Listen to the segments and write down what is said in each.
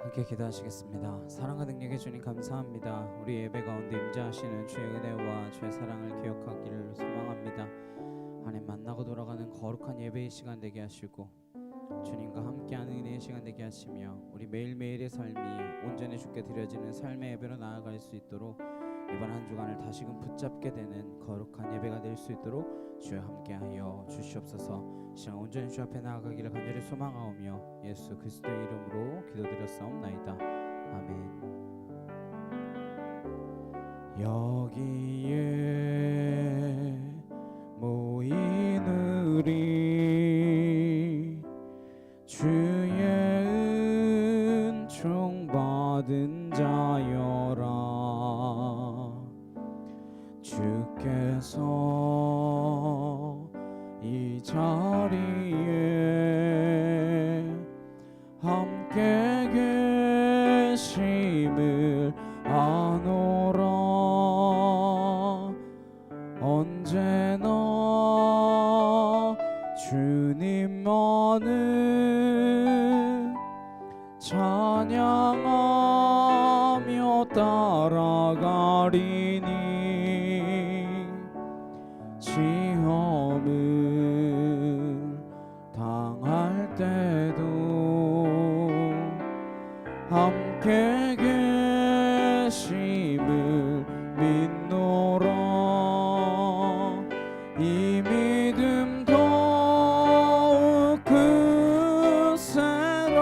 함께 기도하시겠습니다. 사랑과 능력의 주님 감사합니다. 우리 예배 가운데 임재하시는 주의 은혜와 주의 사랑을 기억하기를 소망합니다. 하나님 만나고 돌아가는 거룩한 예배의 시간 되게 하시고 주님과 함께하는 은혜의 시간 되게 하시며 우리 매일매일의 삶이 온전히 주께 드려지는 삶의 예배로 나아갈 수 있도록 이번 한 주간을 다시금 붙잡게 되는 거룩한 예배가 될 수 있도록 주여 함께하여 주시옵소서. 시간 온전히 주 앞에 나아가기를 간절히 소망하오며 예수 그리스도의 이름으로 기도드렸사옵나이다. 아멘. 여기에 모인 우리 주의 은총 받은 자여라. 주께서 이 자리에 함께 계심을 아노라. 언제나 주님만을 찬양하며 따라가리니 시험을 당할 때도 함께 계심을 믿노라. 이 믿음 더욱 크세라.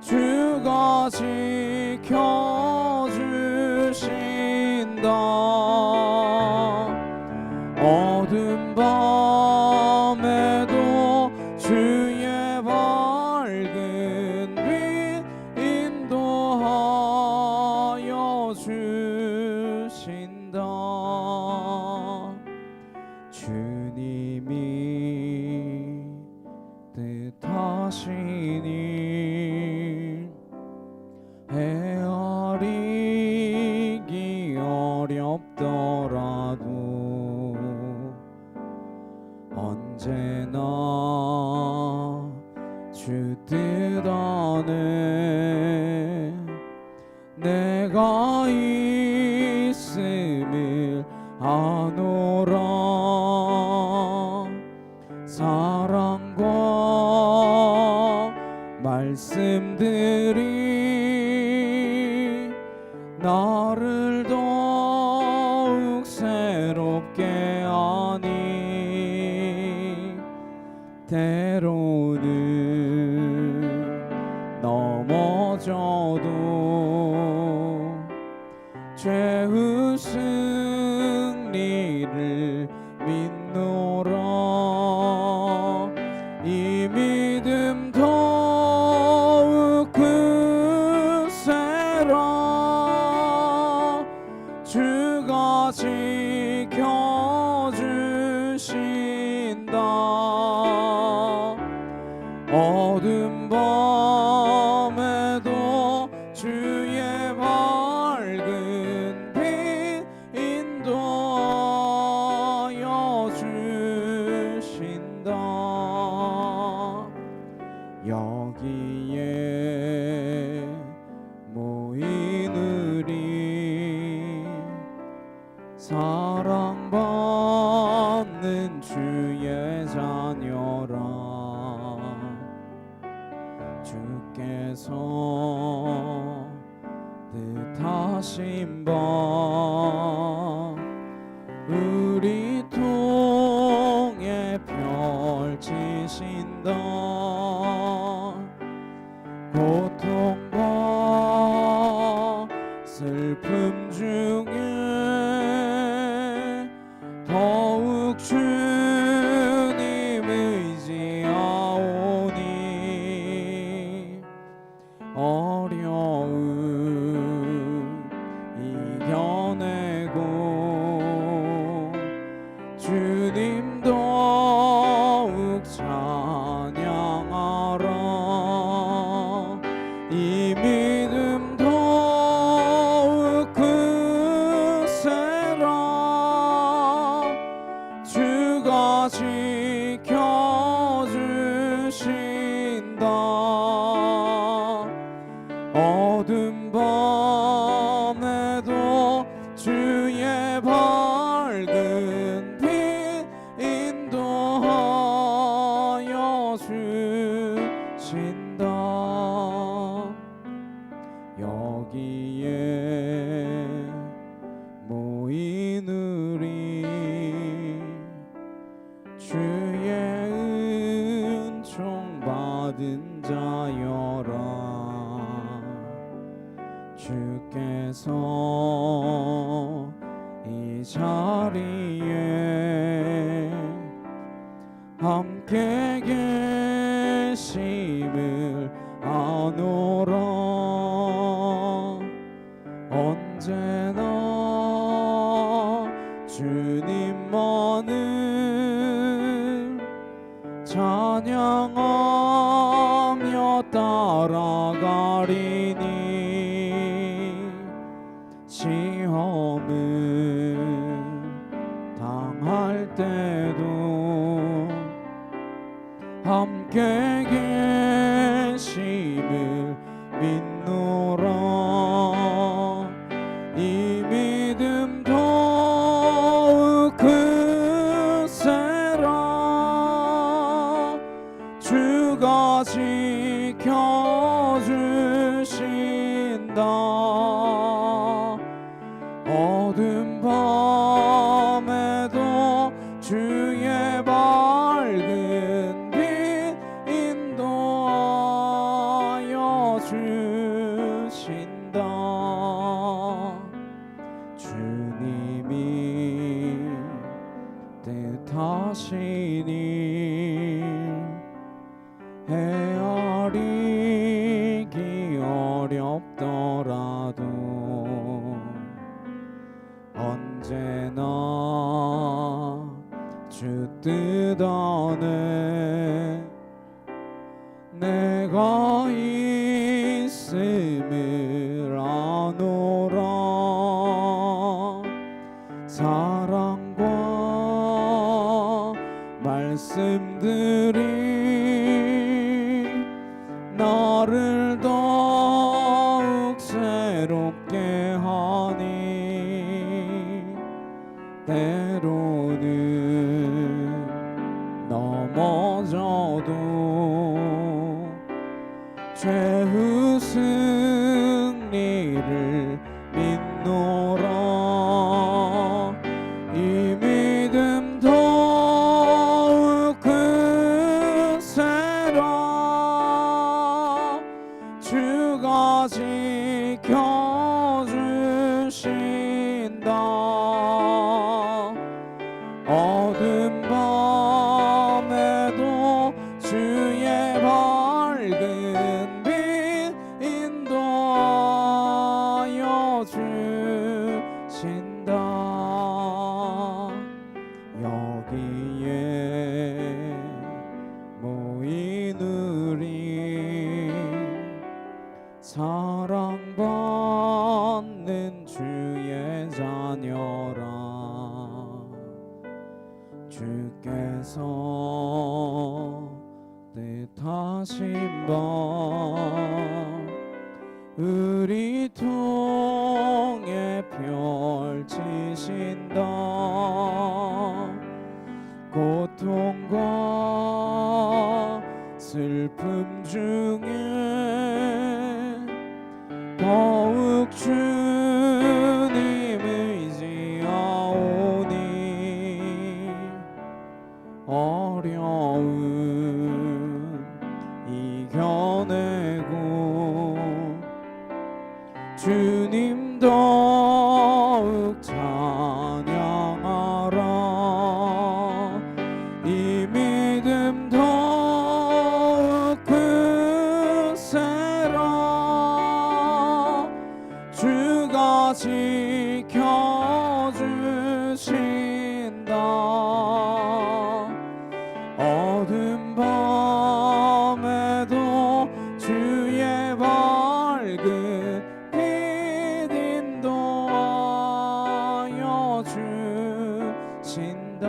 주가 지켜주신다. 어두운 밤에도 주의 밝은 빛 인도하여 주신다. 주님이 뜻하시니 헤아리기 어렵더라도 언제나 주 뜻 안에 내가 있음을 아노라. 사랑과 말씀들이 나를 더욱 새롭게 하니 때로는 넘어져도 죄의 승리를 믿노라. 이 믿음 더욱 크세라. 주가 지켜주신다. 어두운 밤에도 주의 밝은 빛 인도하여 주신다. 여기에 모인 우리 사랑받는 주의 자녀라. 주께서 뜻하신 바 우리 통해 펼치신다. 고통과 슬픔 중에 더욱 주님 의지하오니 어려움 이겨내고 주님 더욱 찬양하라. 이 믿음 더욱 크세라. 주가 지켜주신다. 여기에 함께 계심을 아노라. 언제나 주님만을 찬양하며 따라가리니 시험을 당할 때도 함께 계심을 믿노라. 이 믿음 더욱 크세라. 주가 지켜주신다. 어두운 밤에도 주의 밝은 빛 인도하여 주신다. 주님이 뜻하시니 헤아리기 어렵더라도 언제나 주 뜻 안에 내가 있음을 아노라. 사랑과 말씀들이 나를 더욱 새롭게 하니 때로는 넘어져도 최후 승리를 믿노라. 이 믿음 더욱 크세라. 주가 지켜주신다. 어두운 밤에도 주의 밝은 빛 인도하여 주신다. 여기에 모인 우리 사랑받는 주의 자녀라. 주께서 뜻하신 바 우리 통해 펼치신다. 고통과 슬픔 중에 더욱 주님 의지하오니 어려움 이겨내고 주님 더욱 찬양하라. 이 믿음 더욱 크세라. 주가 지켜주신다. 어두운 밤에도 주의 밝은 빛 인도하여 주신다.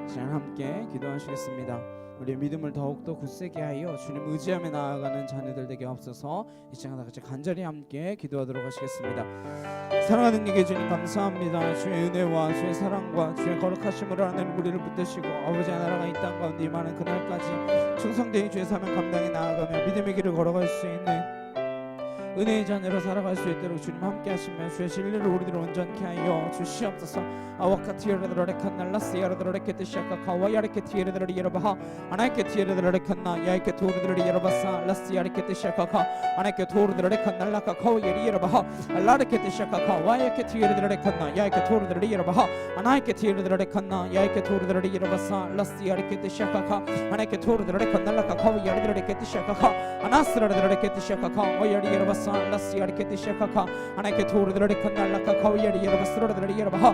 시간 함께 기도하시겠습니다. 우리의 믿음을 더욱더 굳세게 하여 주님 의지하며 나아가는 자녀들 되게 없어서 이 시간 다 같이 간절히 함께 기도하도록 하시겠습니다. 사랑하는 예계 주님 감사합니다. 주의 은혜와 주의 사랑과 주의 거룩하심으로 하나님 우리를 붙드시고 아버지의 나라가 이 땅 가운데 임하는 그날까지 충성되이 주의 사명 감당해 나아가며 믿음의 길을 걸어갈 수 있는 은혜의 자녀로 살아갈 수 있도록 주님 함께 하시며 주의 진리를 우리들 온전케 하여 주시옵소서. 아와카티에르드라레 칸날라스야르드라레케 티샤카카와야레케 티에르드라리 여러바하 아나이케 티에르드라레 칸나 야이케 토르드라리 여러바사 라스야레케 티샤카카 아나이케 토르드라레 칸날라카 카와야리 여러바하 알라레케 티샤카카 와야케 티에르드라레 칸나 야이케 토르드라리 여러바하 아나이케 티에르드라레 칸나 야이케 토르드라리 여러바사 라스야레케 티샤카카 아나이케 토르드라레 칸날라카 카와야리드라레케 티샤카카 아나스라르드라레케 티샤카카 와야리 여러바사 라스야레케 티샤카카 아나이케 토르드라레 칸날라카 카와야리 여러바스라르드라리 여러바하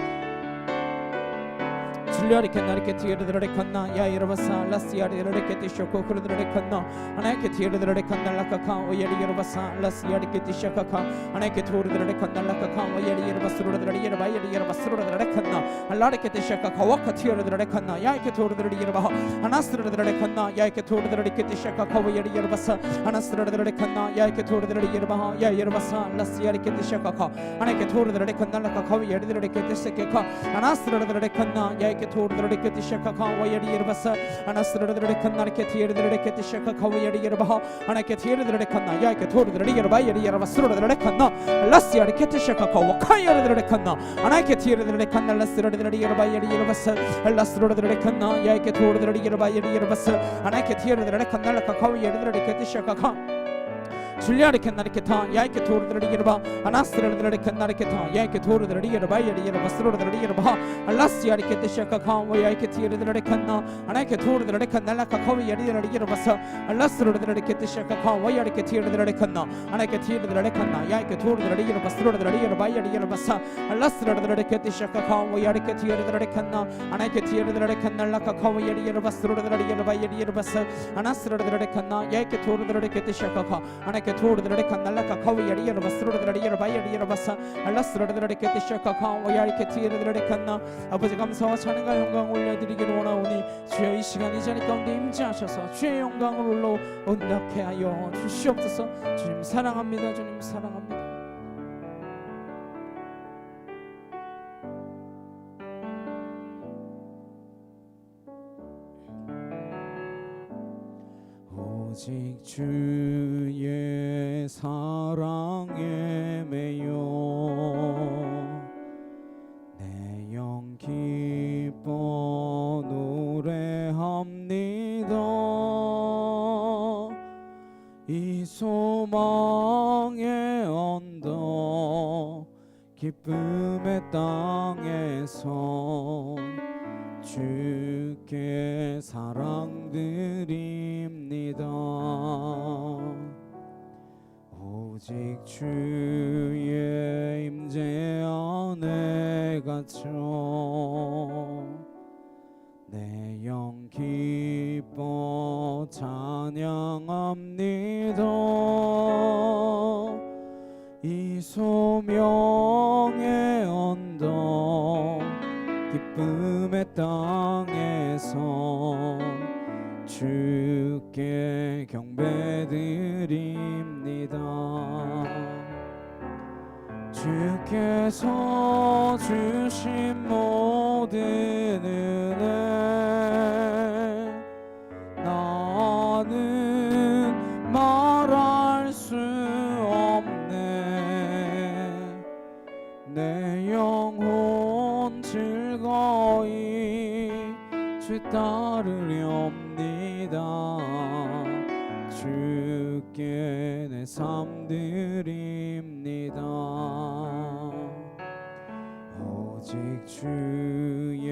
줄리아리케 나리케 티에르드라레 칸나 야이르바사 라스야리르레케 티쇼코 크르드라레 칸나 아나이케 티에르드라레 칸날라카카 오야리르바사 라스야리케 티샤카카 아나이케 토르드라레 칸날라카카 오야리르바스로드라리 여르바야리르바스로드라레 칸나 알라레케 티샤카카 와카 티에르드라레 칸나 야이케 토르드라리 여르바하 아나스르드라레 칸나 야이케 토르드라리케 티샤카카 오야리르바사 아나스르드라레 칸나 야이케 토르드라리 여르바하 야이르바사 라스야리케 티샤카카 아나이케 토르드라레 칸날라카카 오야리르레케 티샤카카 아나스르드라레 칸나 야이케 토르드라레케 티샤카카 와야리르바사 아나스르드라레 칸나레케 티에르드라레케 티샤카카 와야리르바하 아나이케 티에르드라레 칸나 야이케 토르드라리 여르바야리르바스로드라레 칸나 라스야리케 티샤카카 와카야르드라레 칸나 아나이케 티에르드라레 칸나 라스르드라리 여르바야리르바사 라스로드라레 칸나 야이케 토르드라리 여르바야리르바사 아나이케 티에르드라레 칸날라카카 와야리르레케 티샤카카 줄리아리케 나리케타 야이케 토르드라리 여르바 아나스르드라레 칸나리케타 야이케 토르드라리 여르바야리르바스로드라리 여르바 알라스야리케 티샤카카 와야이케 티에르드라레 칸나 아나이케 토르드라레 칸날라카카 와야리르라리 여르바사 알라스르드라레케 티샤카카 와야리케 티에르드라레 칸나 아나이케 티에르드라레 칸나 야이케 토르드라리 여르바스로드라리 여르바야리르바사 알라스르드라레케 티샤카카 와야리케 티에르드라레 칸나 아나이케 티에르드라레 칸날라카카 와야리르바스로드라리 여르바야리르바사 아나스르드라레 칸나 야이케 토르드라레케 티샤카카 아나이케 토르드라레 칸날라카카 와야리르바스로드라리 여르바야리르바사 알라스르드라레케 티샤카카 와야리케 티에르드라레 칸나 아버지 감사와 찬양과 영광 올려드리기를 원하오니 주여 이 시간 이 자리 가운데 임재하셔서 주의 영광을 올라 온답케 하여 주시옵소서. 주님 사랑합니다. 주님 사랑합니다. 오직 주의 사랑에 매여 내 영 기뻐 노래합니다. 이 소망의 언덕 기쁨의 땅에서 주께 사랑드립니다. 오직 주의 임재 안에 갇혀 내 영 기뻐 찬양합니다. 이 소명의 언덕 기쁨의 땅에서 주께 경배드립니다. 주께서 주신 모든 은혜 나는 말할 수 없네. 내 영혼 즐거이 주 따르렵니다. 주께 내 삶 드립니다. 오직 주의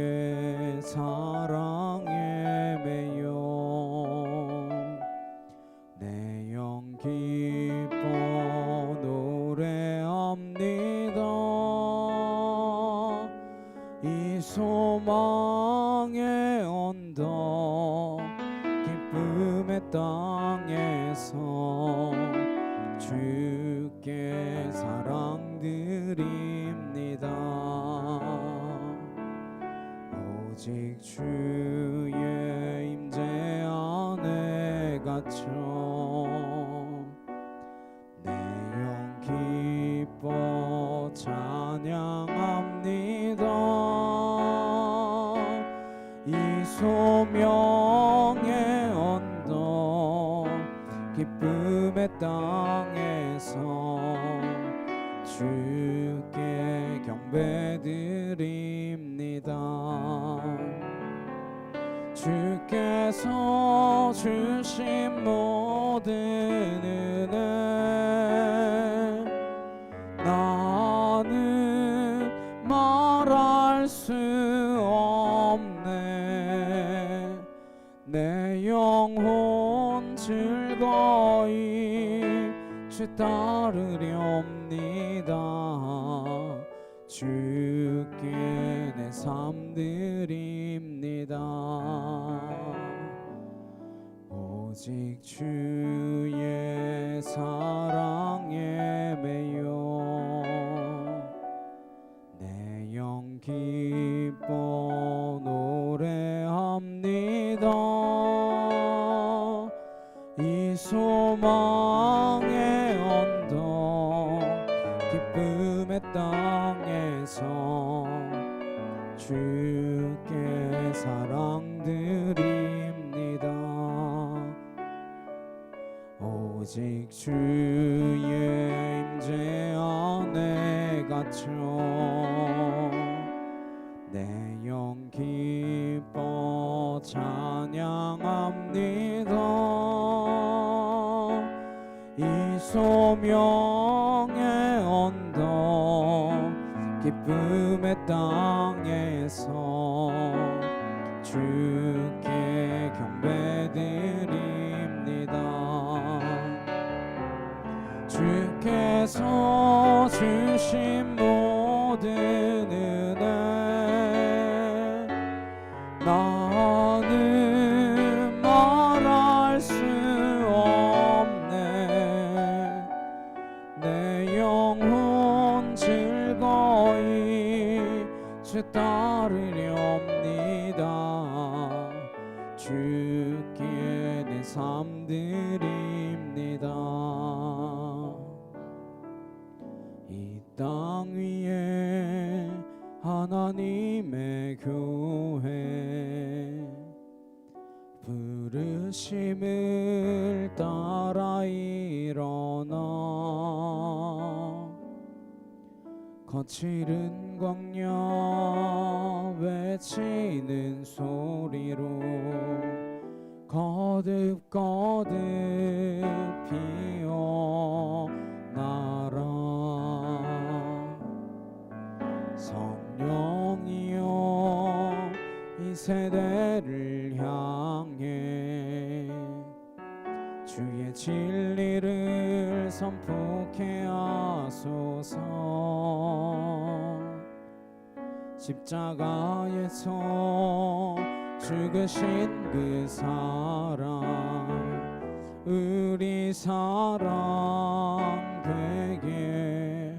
사랑에 매여 내 영 기뻐 노래합니다. 이 소망의 언덕 기쁨의 땅에서 주께 사랑드립니다. 오직 주의 임재 안에 갇혀 내 영 기뻐 찬양합니다. 이 소명의 언덕 기쁨의 땅에서 주께 경배드립니다. 주께서 주신 모든 은혜 나는 말할 수 없네. 내 영혼 즐거이 주 따르렵니다. 주께 내 삶 드립니다. 오직 주의 사랑에 매여 내 영 기뻐 노래합니다. 이 소망의 언덕 기쁨의 땅에서 주께 사랑 드립니다. 오직 주의 임재 안에 갇혀 내 영 기뻐 찬양합니다. 이 소명의 언덕 기쁨의 땅에서 주께 경배드립니다. 주께서 주신 모든 은혜 나는 말할 수 없네. 내 영혼 즐거이 주 따르렵니다. 주께 내 삶 드립니다. 이 땅 위에 하나님의 교회 부르심을 따라 일어나 거칠은 광야 외치는 소리로 거듭거듭 피어나라. 성령이여 이 세대를 향해 주의 진리를 선포케 하소서. 십자가에서 죽으신 그 사랑 우리 사랑 되게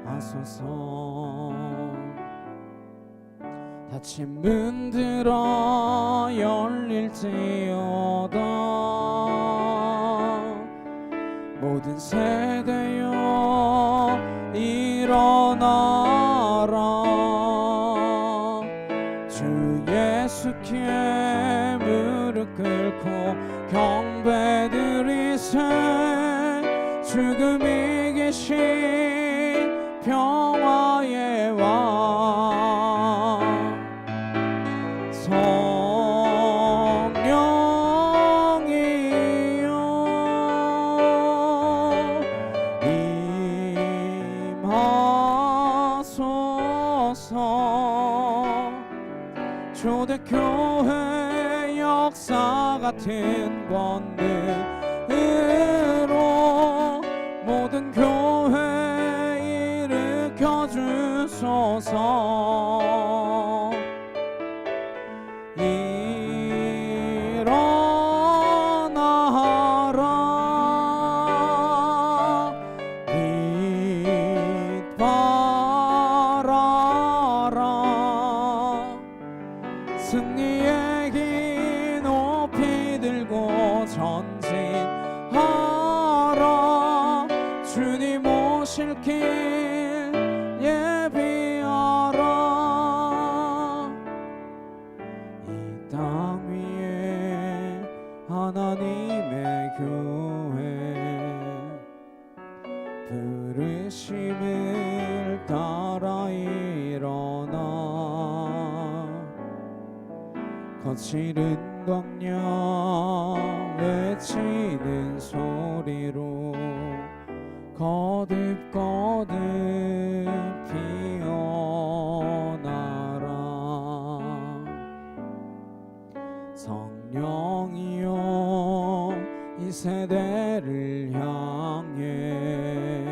하소서. 닫힌 문들아 열릴지어다. 모든 세대여 일어나라. 주 예수께 무릎 꿇고 경배드리세. 죽음 이기신 평화의 왕 성령이여 임하소서. 초대교회 역사 같은 권능으로 모든 교회 일으켜 주소서. 일어나라. 빛 발하라. 승리의 기 높이 들고 전진하라. 주님 오실 길 예비하라. 이 땅 위에 하나님의 교회 부르심을 거칠은 광야 외치는 소리로 거듭거듭 피어나라. 성령이여 이 세대를 향해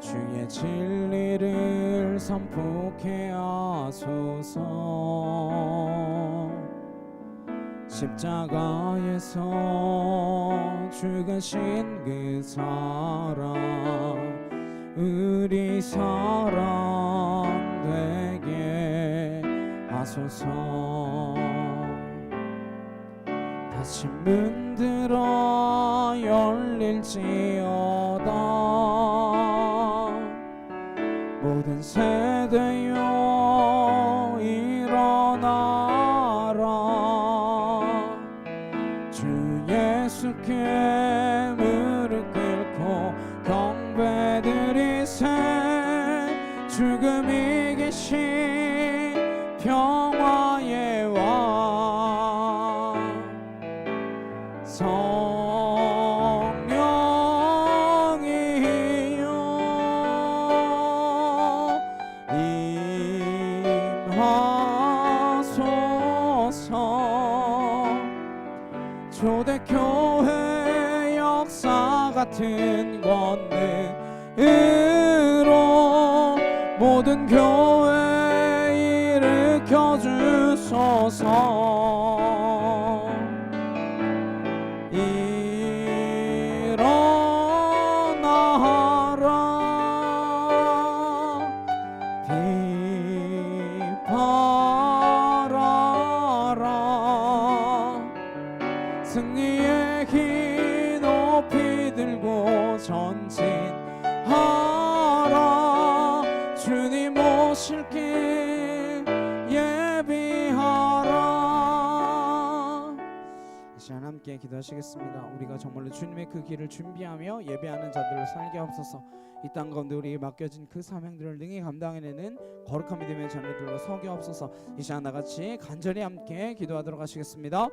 주의 진리를 선포케 하소서. 십자가에서 죽으신 그 사랑 우리 사랑 되게 하소서. 다시 문들어 열릴지어다. 모든 세대여 일어나라. 주 예수께 무릎 꿇고 경배드리세. 죽음 이기신 평화의 왕 성령이여 임하소서. 초대교회 역사 같은 권능으로 모든 교회 일으켜 주소서. 일어나라. 비바라라. 승리의 기 높이 들고 전진하라. 주님 오실 길 예비하라. 이 시간 함께 기도하시겠습니다. 우리가 정말로 주님의 그 길을 준비하며 예배하는 자들을 살게 하옵소서. 이 땅 가운데 우리에게 맡겨진 그 사명들을 능히 감당해내는 거룩한 믿음의 자녀들로 서게 하옵소서. 이 시간 나같이 간절히 함께 기도하도록 하시겠습니다.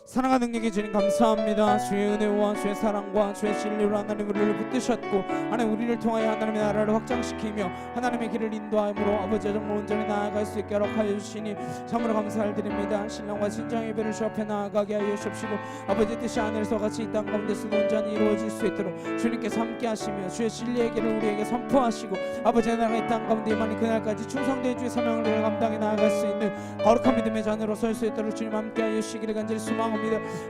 사랑하는 능력의 주님 감사합니다. 주의 은혜와 주의 사랑과 주의 진리로 하나님 우리를 붙드셨고 하나님 우리를 통하여 하나님의 나라를 확장시키며 하나님의 길을 인도함으로 아버지의 정말 온전히 나아갈 수 있게 허락하여 주시니 참으로 감사를 드립니다. 신랑과 친정 예배를 주 앞에 나아가게 하여 주시옵시고 아버지 뜻이 하늘에서 같이 이 땅 가운데서도 온전히 이루어질 수 있도록 주님께서 함께 하시며 주의 진리의 길을 우리에게 선포하시고 아버지의 나라가 이 땅 가운데 임하니 그날까지 충성된 주의 사명을 감당해 나아갈 수 있는 거룩한 믿음의 자녀로 설 수 있도록 주님 함께 하여 주시기를 간절히 소망합니다.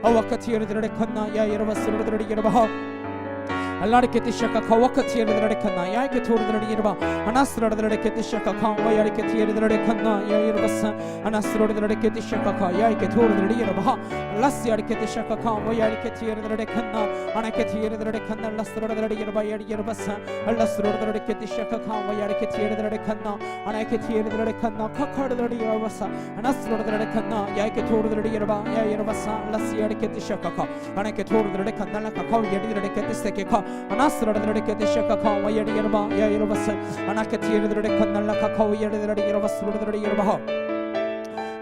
아와카티 여러들의 칸나 야 여러바스로들의 여러바 알라리케티 샤카카 와카티 여러들의 칸나 야 이케 토르들의 여러바 아나스로들의 케티 샤카카 와 야리케티 여러들의 칸나 야 여러바스 아나스로들의 케티 샤카카 야 이케 토르들의 여러바 라스 야리케티 샤카카 와 야리케티 여러들의 칸나 아나케티 여러들의 칸나 라스로들의 여러바 야리 여러바스 알라스로들의 케티 샤카카 와 야리케티 여러들의 칸나 아나케티 여러들의 칸나 카카르들의 여러바스 아나스로들의 칸나 야 이케 토르들의 여러바 야 여러바스 라스 야리케티 샤카카 아나케 토르들의 칸나 라카카 야리들의 케티 세케카 아나스로들의 케티 샤카카 와 야리 여러바 야 여러바스 아나케티 여러들의 칸나 라카카 야리들의 여러바스 로들의 여러바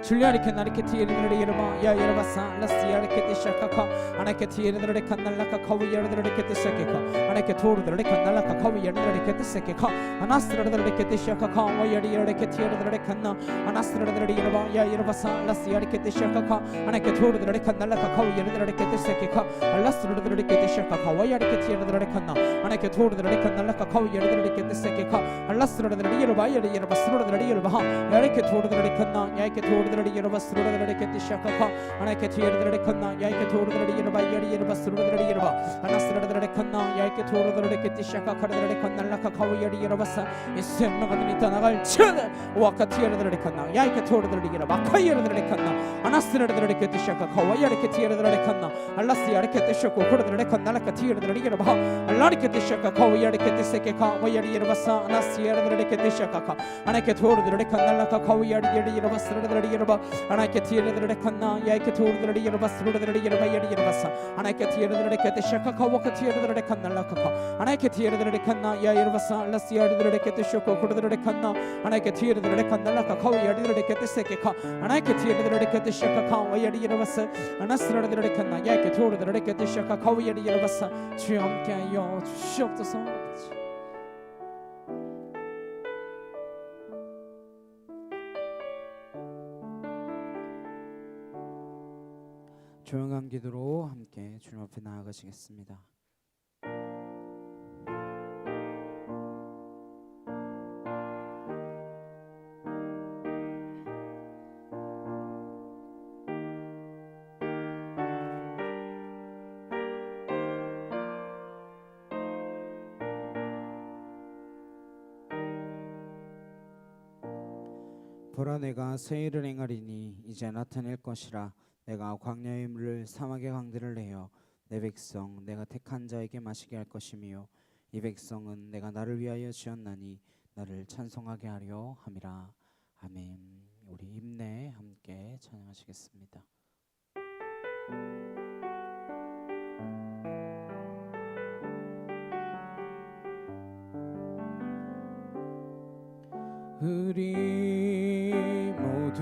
줄리아리케 나리케티 예르드레 예르마 야 예르바사 라스티아리케티 샤카카 아나케티 예르드레 칸날라카 카위 예르드레 케티 세케카 아나케 토르드레 칸날라카 카위 예르드레 케티 세케카 아나스르드레 케티 샤카카 와 예르드레 케티 예르드레 칸나 아나스르드레 예르바 야 예르바사 라스티아리케티 샤카카 아나케 토르드레 칸날라카 카위 예르드레 케티 세케카 알라스르드레 케티 샤카카 와 예르케티 예르드레 칸나 아나케 토르드레 칸날라카 카위 예르드레 케티 세케카 알라스르드레 예르바 예르바스르드레 예르바 야리케 토르드레 칸나 야이케 토르드레 여러바스로들의 케티 샤카카 아나케티 여러들의 칸나 야이케 토르들의 여러바 야리 여러바스로들의 여러바 아나스로들의 칸나 야이케 토르들의 케티 샤카카르들의 칸날라카 카위 야리 여러바사 이 생명을 떠나갈 천 와카티 여러들의 칸나 야이케 토르들의 여러바 카이 여러들의 칸나 아나스로들의 케티 샤카카 와 야리케티 여러들의 칸나 알라스 야리케티 샤코 코르들의 칸날라카티 여러들의 여러바 알라리케티 샤카카 와 야리케티 세케카 와 야리 여러바사 아나스 여러들의 케티 샤카카 아나케 토르들의 칸날라카 카위 야리 여러바스로들의 여러바 여러바 하나님께 티에르들의 칸나 야이케 토르들의 여러바 스루들의 여러바 예리 여러바사 하나님께 티에르들의 칸데 샤카카와카 티에르들의 칸날라카카 하나님께 티에르들의 칸나 야 여러바사 라시아르들의 칸데 쇼코 코르들의 칸나 하나님께 티에르들의 칸날라카카 야르들의 칸데 세케카 하나님께 티에르들의 칸데 샤카카와 예리 여러바사 하나스라들의 칸나 야이케 토르들의 칸데 샤카카와 예리 여러바사 주여 함께하여 주시옵소서. 조용한 기도로 함께 주님 앞에 나아가시겠습니다. 보라 내가 새 일을 행하리니 이제 나타낼 것이라 내가 광야의 물을 사막의 강들을 내어 내 백성 내가 택한 자에게 마시게 할 것이며 이 백성은 내가 나를 위하여 지었나니 나를 찬송하게 하려 함이라. 아멘. 우리 힘내 함께 찬양하시겠습니다. 우리 모두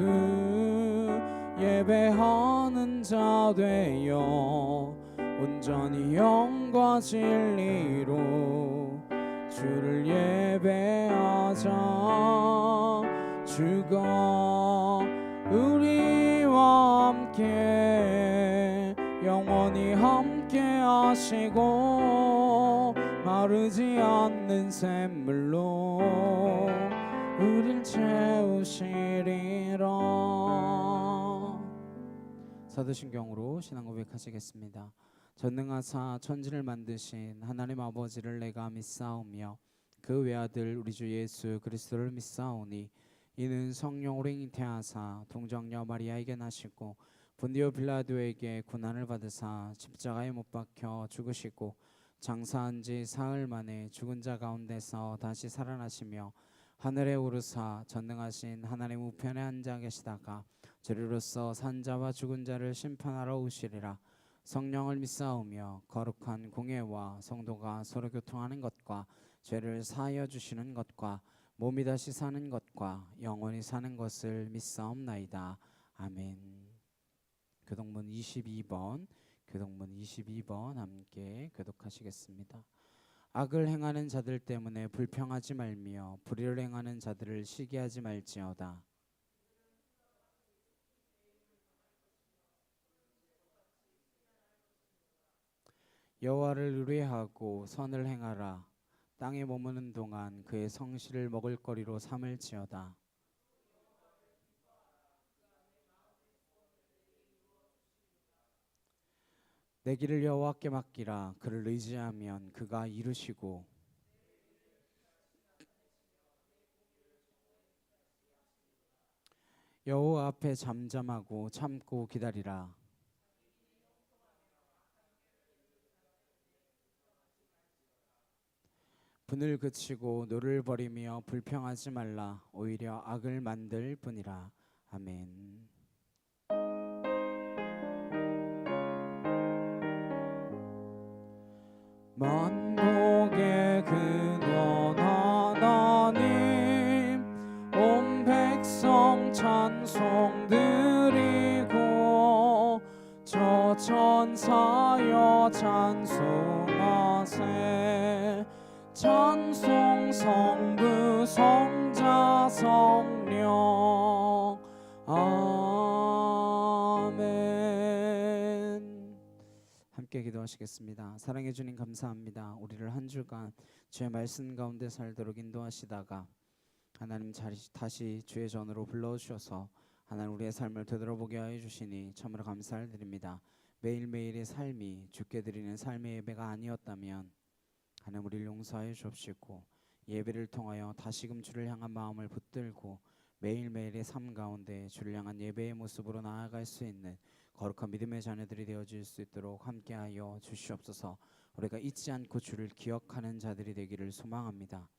예배하는 자 되어 온전히 영과 진리로 주를 예배하자. 주가 우리와 함께 영원히 함께 하시고 마르지 않는 샘물로 우릴 채우시리라. 사도신경으로 신앙 고백하시겠습니다. 전능하사 천지를 만드신 하나님 아버지를 내가 믿사오며 그 외아들 우리 주 예수 그리스도를 믿사오니 이는 성령으로 잉태하사 동정녀 마리아에게 나시고 본디오 빌라도에게 고난을 받으사 십자가에 못 박혀 죽으시고 장사한 지 사흘 만에 죽은 자 가운데서 다시 살아나시며 하늘에 오르사 전능하신 하나님 우편에 앉아 계시다가 저리로서 산자와 죽은 자를 심판하러 오시리라. 성령을 믿사오며 거룩한 공예와 성도가 서로 교통하는 것과 죄를 사하여 주시는 것과 몸이 다시 사는 것과 영원히 사는 것을 믿사옵나이다. 아멘. 교동문 22번 함께 교독하시겠습니다. 악을 행하는 자들 때문에 불평하지 말며 불의를 행하는 자들을 시기하지 말지어다. 여호와를 의뢰하고 선을 행하라. 땅에 머무는 동안 그의 성실을 먹을거리로 삼을지어다. 내 길을 여호와께 맡기라. 그를 의지하면 그가 이루시고 여호와 앞에 잠잠하고 참고 기다리라. 분을 그치고 노를 버리며 불평하지 말라. 오히려 악을 만들 뿐이라. 아멘. 만복의 근원 하나님 온 백성 찬송 드리고 저 천사여 찬송하세. 찬송 성부 성자 성령 아멘. 함께 기도하시겠습니다. 사랑해 주님 감사합니다. 우리를 한 주간 주의 말씀 가운데 살도록 인도하시다가 하나님 다시 주의 전으로 불러주셔서 하나님 우리의 삶을 되돌아보게 하여 주시니 참으로 감사를 드립니다. 매일매일의 삶이 주께 드리는 삶의 예배가 아니었다면 하나님 우리를 용서하여 주옵시고 예배를 통하여 다시금 주를 향한 마음을 붙들고 매일매일의 삶 가운데 주를 향한 예배의 모습으로 나아갈 수 있는 거룩한 믿음의 자녀들이 되어질 수 있도록 함께하여 주시옵소서. 우리가 잊지 않고 주를 기억하는 자들이 되기를 소망합니다.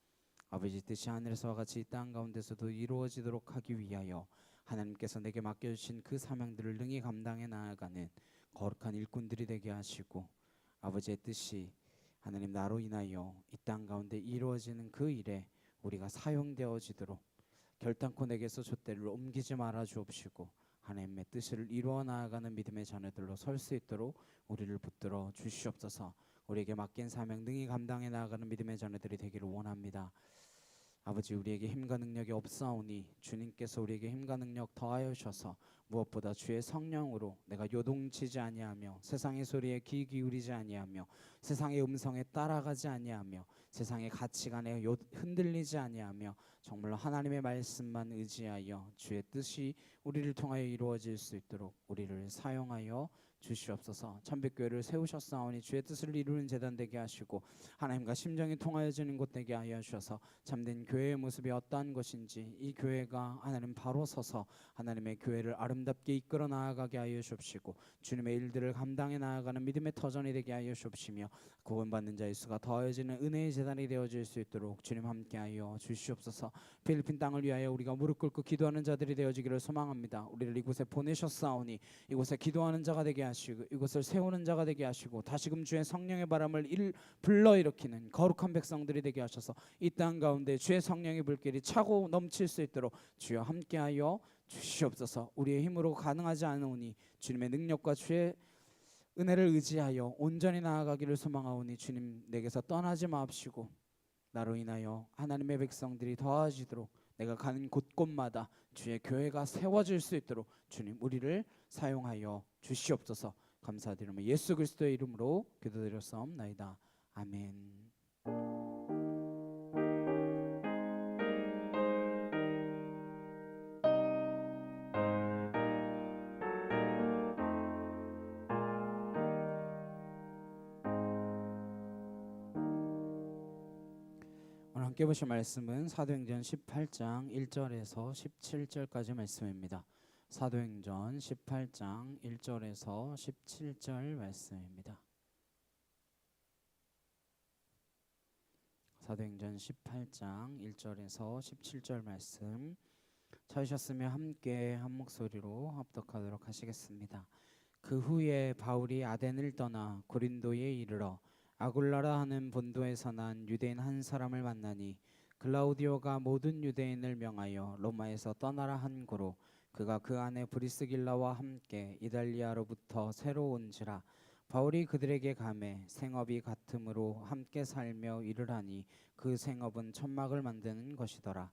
아버지 뜻이 하늘에서와 같이 이 땅 가운데서도 이루어지도록 하기 위하여 하나님께서 내게 맡겨주신 그 사명들을 능히 감당해 나아가는 거룩한 일꾼들이 되게 하시고, 아버지의 뜻이 하나님 나로 인하여 이 땅 가운데 이루어지는 그 일에 우리가 사용되어지도록 결단코 내게서 촛대를 옮기지 말아 주옵시고, 하나님의 뜻을 이루어 나아가는 믿음의 자녀들로 설 수 있도록 우리를 붙들어 주시옵소서. 우리에게 맡긴 사명 능히 감당해 나아가는 믿음의 자녀들이 되기를 원합니다. 아버지, 우리에게 힘과 능력이 없사오니 주님께서 우리에게 힘과 능력 더하여 주셔서 무엇보다 주의 성령으로 내가 요동치지 아니하며 세상의 소리에 귀 기울이지 아니하며 세상의 음성에 따라가지 아니하며 세상의 가치관에 흔들리지 아니하며 정말로 하나님의 말씀만 의지하여 주의 뜻이 우리를 통하여 이루어질 수 있도록 우리를 사용하여 주시옵소서. 참빛교회를 세우셨사오니 주의 뜻을 이루는 재단 되게 하시고, 하나님과 심정이 통하여지는 곳 되게 하여 주셔서 참된 교회의 모습이 어떠한 것인지 이 교회가 하나님 바로 서서 하나님의 교회를 아름답게 이끌어 나아가게 하여 주옵시고, 주님의 일들을 감당해 나아가는 믿음의 터전이 되게 하여 주옵시며, 구원받는 자의 수가 더해지는 은혜의 재단이 되어질 수 있도록 주님 함께하여 주시옵소서. 필리핀 땅을 위하여 우리가 무릎 꿇고 기도하는 자들이 되어지기를 소망합니다. 우리를 이곳에 보내셨사오니 이곳에 기도하는 자가 되게 하시고 이곳을 세우는 자가 되게 하시고 다시금 주의 성령의 바람을 불러일으키는 거룩한 백성들이 되게 하셔서 이 땅 가운데 주의 성령의 불길이 차고 넘칠 수 있도록 주여 함께하여 주시옵소서. 우리의 힘으로 가능하지 않으니 주님의 능력과 주의 은혜를 의지하여 온전히 나아가기를 소망하오니 주님 내게서 떠나지 마옵시고 나로 인하여 하나님의 백성들이 더하시도록 내가 가는 곳곳마다 주의 교회가 세워질 수 있도록 주님 우리를 사용하여 주시옵소서. 감사드리며 예수 그리스도의 이름으로 기도드렸사옵나이다. 아멘. 오늘 함께 보실 말씀은 사도행전 18장 1절에서 17절까지 말씀입니다. 사도행전 18장 1절에서 17절 말씀입니다. 사도행전 18장 1절에서 17절 말씀 찾으셨으면 함께 한 목소리로 합독하도록 하시겠습니다. 그 후에 바울이 아덴을 떠나 고린도에 이르러 아굴라라 하는 본도에서 난 유대인 한 사람을 만나니 글라우디오가 모든 유대인을 명하여 로마에서 떠나라 한 고로 그가 그 안에 브리스길라와 함께 이달리아로부터 새로 온지라. 바울이 그들에게 가매 생업이 같음으로 함께 살며 일을 하니 그 생업은 천막을 만드는 것이더라.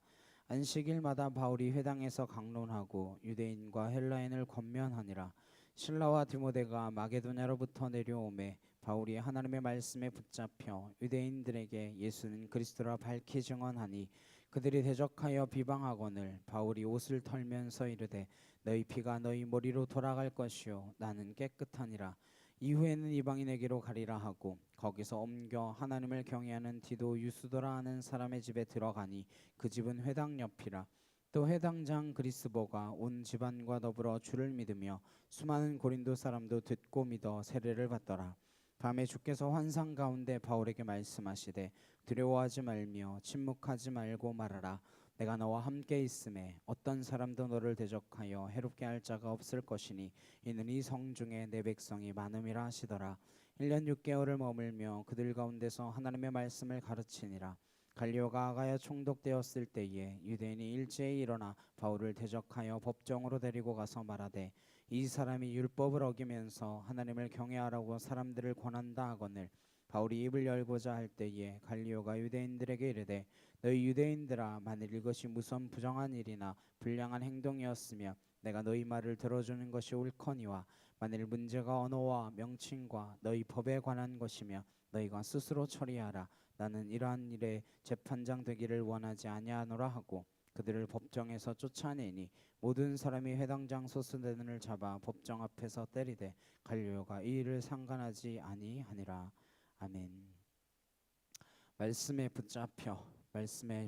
안식일마다 바울이 회당에서 강론하고 유대인과 헬라인을 권면하니라. 실라와 디모데가 마게도냐로부터 내려오매 바울이 하나님의 말씀에 붙잡혀 유대인들에게 예수는 그리스도라 밝히 증언하니 그들이 대적하여 비방하거늘 바울이 옷을 털면서 이르되 너희 피가 너희 머리로 돌아갈 것이요 나는 깨끗하니라. 이후에는 이방인에게로 가리라 하고 거기서 옮겨 하나님을 경외하는 디도 유스도라 하는 사람의 집에 들어가니 그 집은 회당 옆이라. 또 회당장 그리스보가 온 집안과 더불어 주를 믿으며 수많은 고린도 사람도 듣고 믿어 세례를 받더라. 밤에 주께서 환상 가운데 바울에게 말씀하시되 두려워하지 말며 침묵하지 말고 말하라. 내가 너와 함께 있음에 어떤 사람도 너를 대적하여 해롭게 할 자가 없을 것이니 이는 이 성중에 내 백성이 많음이라 하시더라. 1년 6개월을 머물며 그들 가운데서 하나님의 말씀을 가르치니라. 갈리오가 아가야 총독되었을 때에 유대인이 일제히 일어나 바울을 대적하여 법정으로 데리고 가서 말하되 이 사람이 율법을 어기면서 하나님을 경외하라고 사람들을 권한다 하거늘 바울이 입을 열고자 할 때에 갈리오가 유대인들에게 이르되 너희 유대인들아 만일 이것이 무슨 부정한 일이나 불량한 행동이었으며 내가 너희 말을 들어주는 것이 옳거니와 만일 문제가 언어와 명칭과 너희 법에 관한 것이며 너희가 스스로 처리하라. 나는 이러한 일에 재판장 되기를 원하지 아니하노라 하고 그들을 법정에서 쫓아내니 모든 사람이 회당장 소수대들을 잡아 법정 앞에서 때리되 갈리오가 이 일을 상관하지 아니하니라. 아멘. 말씀에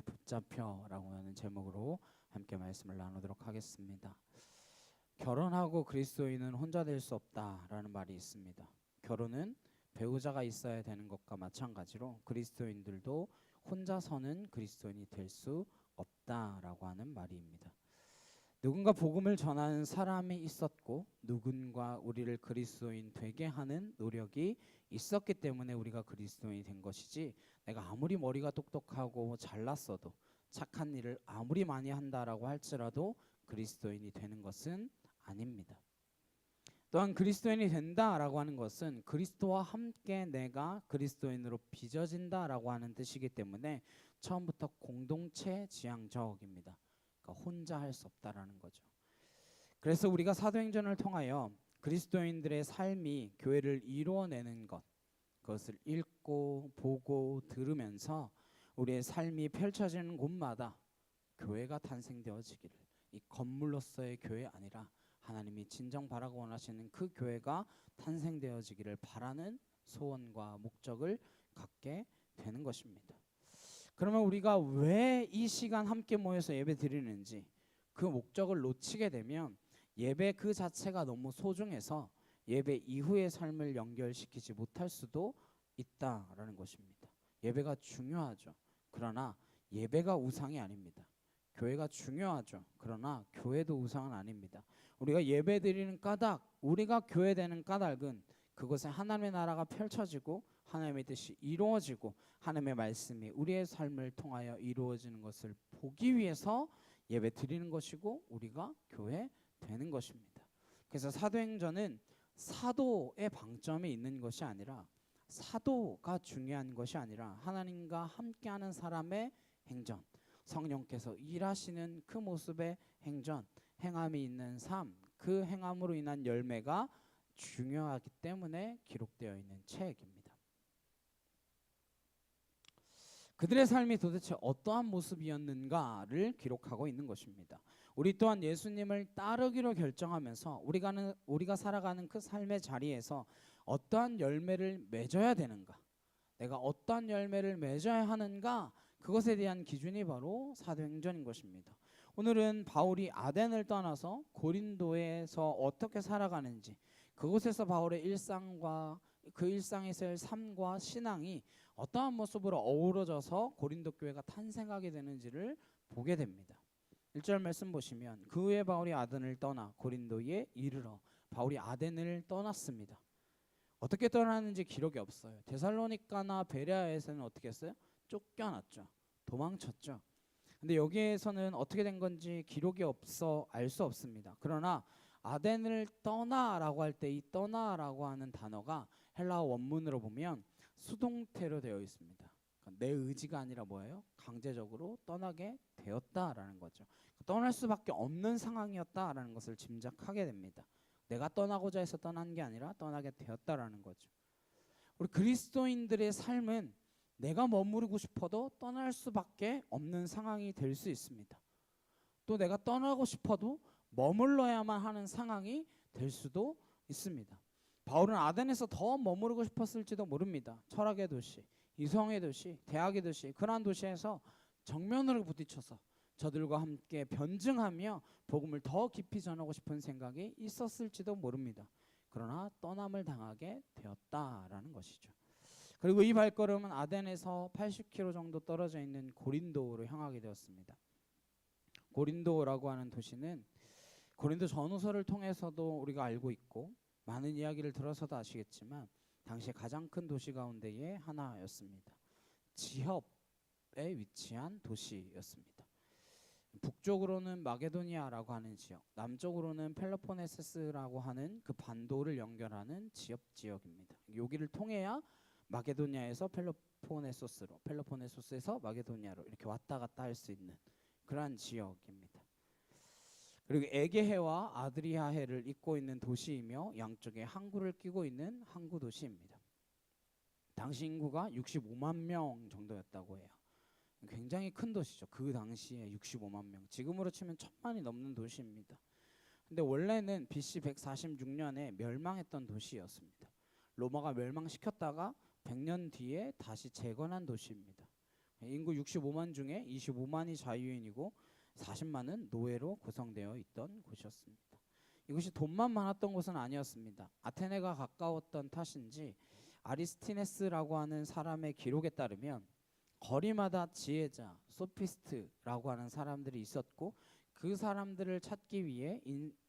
붙잡혀라고 하는 제목으로 함께 말씀을 나누도록 하겠습니다. 결혼하고 그리스도인은 혼자 될 수 없다라는 말이 있습니다. 결혼은 배우자가 있어야 되는 것과 마찬가지로 누군가 복음을 전하는 사람이 있었고 누군가 우리를 그리스도인 되게 하는 노력이 있었기 때문에 우리가 그리스도인이 된 것이지, 내가 아무리 머리가 똑똑하고 잘났어도 착한 일을 아무리 많이 한다라고 할지라도 그리스도인이 되는 것은 아닙니다. 또한 그리스도인이 된다라고 하는 것은 그리스도와 함께 내가 그리스도인으로 빚어진다라고 하는 뜻이기 때문에 처음부터 공동체 지향적입니다. 그러니까 혼자 할 수 없다라는 거죠. 그래서 우리가 사도행전을 통하여 그리스도인들의 삶이 교회를 이루어내는 것, 그것을 읽고 보고 들으면서 우리의 삶이 펼쳐지는 곳마다 교회가 탄생되어지기를, 이 건물로서의 교회 아니라 하나님이 진정 바라고 원하시는 그 교회가 탄생되어지기를 바라는 소원과 목적을 갖게 되는 것입니다. 그러면 우리가 왜 이 시간 함께 모여서 예배 드리는지, 그 목적을 놓치게 되면 예배 그 자체가 너무 소중해서 예배 이후의 삶을 연결시키지 못할 수도 있다라는 것입니다. 예배가 중요하죠. 그러나 예배가 우상이 아닙니다. 교회가 중요하죠. 그러나 교회도 우상은 아닙니다. 우리가 예배 드리는 까닭, 우리가 교회 되는 까닭은 그것에 하나님의 나라가 펼쳐지고 하나님의 뜻이 이루어지고 하나님의 말씀이 우리의 삶을 통하여 이루어지는 것을 보기 위해서 예배 드리는 것이고 우리가 교회 되는 것입니다. 그래서 사도행전은 사도의 방점이 있는 것이 아니라, 사도가 중요한 것이 아니라 하나님과 함께하는 사람의 행전, 성령께서 일하시는 그 모습의 행전, 행함이 있는 삶, 그 행함으로 인한 열매가 중요하기 때문에 기록되어 있는 책입니다. 그들의 삶이 도대체 어떠한 모습이었는가를 기록하고 있는 것입니다. 우리 또한 예수님을 따르기로 결정하면서 우리가 살아가는 그 삶의 자리에서 어떠한 열매를 맺어야 되는가, 내가 어떠한 열매를 맺어야 하는가, 그것에 대한 기준이 바로 사도행전인 것입니다. 오늘은 바울이 아덴을 떠나서 고린도에서 어떻게 살아가는지, 그곳에서 바울의 일상과 그 일상에서의 삶과 신앙이 어떠한 모습으로 어우러져서 고린도 교회가 탄생하게 되는지를 보게 됩니다. 1절 말씀 보시면, 그 후에 바울이 아덴을 떠나 고린도에 이르러, 바울이 아덴을 떠났습니다. 어떻게 떠나는지 기록이 없어요. 데살로니가나 베레아에서는 어떻게 했어요? 쫓겨났죠. 도망쳤죠. 근데 여기에서는 어떻게 된 건지 기록이 없어 알 수 없습니다. 그러나 아덴을 떠나라고 할 때 이 떠나라고 하는 단어가 헬라어 원문으로 보면 수동태로 되어 있습니다. 그러니까 내 의지가 아니라 뭐예요? 강제적으로 떠나게 되었다라는 거죠. 떠날 수밖에 없는 상황이었다라는 것을 짐작하게 됩니다. 내가 떠나고자 해서 떠난 게 아니라 떠나게 되었다라는 거죠. 우리 그리스도인들의 삶은 내가 머무르고 싶어도 떠날 수밖에 없는 상황이 될 수 있습니다. 또 내가 떠나고 싶어도 머물러야만 하는 상황이 될 수도 있습니다. 바울은 아덴에서 더 머무르고 싶었을지도 모릅니다. 철학의 도시, 이성의 도시, 대학의 도시, 그러한 도시에서 정면으로 부딪혀서 저들과 함께 변증하며 복음을 더 깊이 전하고 싶은 생각이 있었을지도 모릅니다. 그러나 떠남을 당하게 되었다라는 것이죠. 그리고 이 발걸음은 아덴에서 80km 정도 떨어져 있는 고린도로 향하게 되었습니다. 고린도라고 하는 도시는 고린도 전후서를 통해서도 우리가 알고 있고 많은 이야기를 들어서도 아시겠지만 당시 가장 큰 도시 가운데의 하나였습니다. 지협에 위치한 도시였습니다. 북쪽으로는 마게도니아라고 하는 지역, 남쪽으로는 펠로포네소스라고 하는 그 반도를 연결하는 지역입니다. 여기를 통해야 마게도니아에서 펠로포네소스로, 펠로포네소스에서 마게도니아로 이렇게 왔다 갔다 할 수 있는 그러한 지역입니다. 그리고 에게해와 아드리아해를 잇고 있는 도시이며 양쪽에 항구를 끼고 있는 항구 도시입니다. 당시 인구가 65만 명 정도였다고 해요. 굉장히 큰 도시죠. 그 당시에 65만 명, 지금으로 치면 1000만이 넘는 도시입니다. 근데 원래는 BC 146년에 멸망했던 도시였습니다. 로마가 멸망시켰다가 100년 뒤에 다시 재건한 도시입니다. 인구 65만 중에 25만이 자유인이고 40만은 노예로 구성되어 있던 곳이었습니다. 이것이 돈만 많았던 곳은 아니었습니다. 아테네가 가까웠던 탓인지 아리스티네스라고 하는 사람의 기록에 따르면 거리마다 지혜자, 소피스트라고 하는 사람들이 있었고 그 사람들을 찾기 위해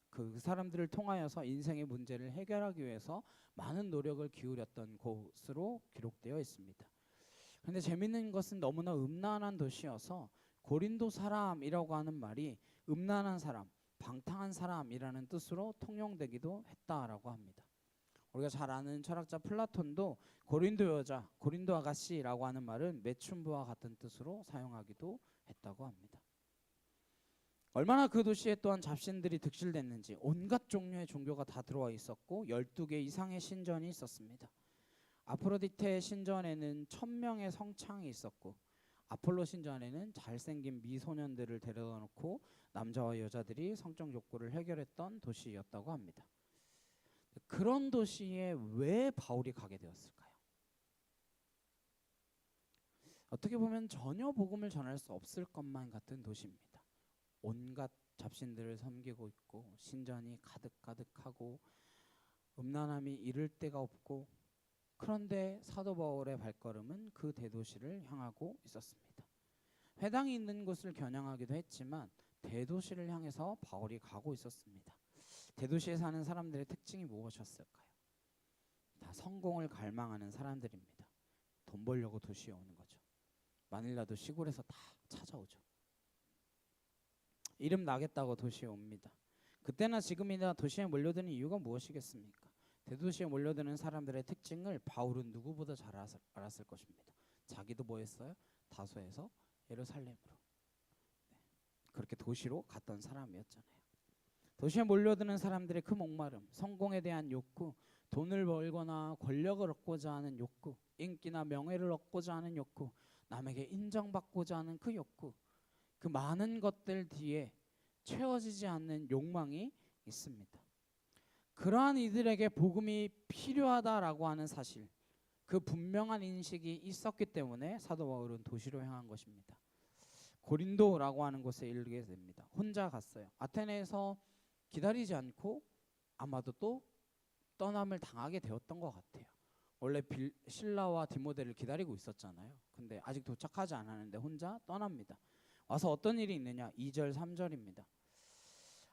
그 사람들을 통하여서 인생의 문제를 해결하기 위해서 많은 노력을 기울였던 곳으로 기록되어 있습니다. 그런데 재밌는 것은 너무나 음란한 도시여서 고린도 사람이라고 하는 말이 음란한 사람, 방탕한 사람이라는 뜻으로 통용되기도 했다라고 합니다. 우리가 잘 아는 철학자 플라톤도 고린도 여자, 고린도 아가씨라고 하는 말은 매춘부와 같은 뜻으로 사용하기도 했다고 합니다. 얼마나 그 도시에 또한 잡신들이 득실됐는지 온갖 종류의 종교가 다 들어와 있었고 12개 이상의 신전이 있었습니다. 아프로디테 신전에는 1000명의 성창이 있었고 아폴로 신전에는 잘생긴 미소년들을 데려다 놓고 남자와 여자들이 성적 욕구를 해결했던 도시였다고 합니다. 그런 도시에 왜 바울이 가게 되었을까요? 어떻게 보면 전혀 복음을 전할 수 없을 것만 같은 도시입니다. 온갖 잡신들을 섬기고 있고 신전이 가득가득하고 음란함이 이를 데가 없고, 그런데 사도 바울의 발걸음은 그 대도시를 향하고 있었습니다. 회당이 있는 곳을 겨냥하기도 했지만 대도시를 향해서 바울이 가고 있었습니다. 대도시에 사는 사람들의 특징이 무엇이었을까요? 다 성공을 갈망하는 사람들입니다. 돈 벌려고 도시에 오는 거죠. 마닐라도 시골에서 다 찾아오죠. 이름 나겠다고 도시에 옵니다. 그때나 지금이나 도시에 몰려드는 이유가 무엇이겠습니까? 대도시에 몰려드는 사람들의 특징을 바울은 누구보다 잘 알았을 것입니다. 자기도 뭐 했어요? 다소에서 예루살렘으로. 그렇게 도시로 갔던 사람이었잖아요. 도시에 몰려드는 사람들의 그 목마름, 성공에 대한 욕구, 돈을 벌거나 권력을 얻고자 하는 욕구, 인기나 명예를 얻고자 하는 욕구, 남에게 인정받고자 하는 그 욕구, 그 많은 것들 뒤에 채워지지 않는 욕망이 있습니다. 그러한 이들에게 복음이 필요하다라고 하는 사실, 그 분명한 인식이 있었기 때문에 사도 바울은 도시로 향한 것입니다. 고린도라고 하는 곳에 이르게 됩니다. 혼자 갔어요. 아테네에서 기다리지 않고 아마도 또 떠남을 당하게 되었던 것 같아요. 원래 실라와 디모데를 기다리고 있었잖아요. 근데 아직 도착하지 않았는데 혼자 떠납니다. 와서 어떤 일이 있느냐? 2절 3절입니다.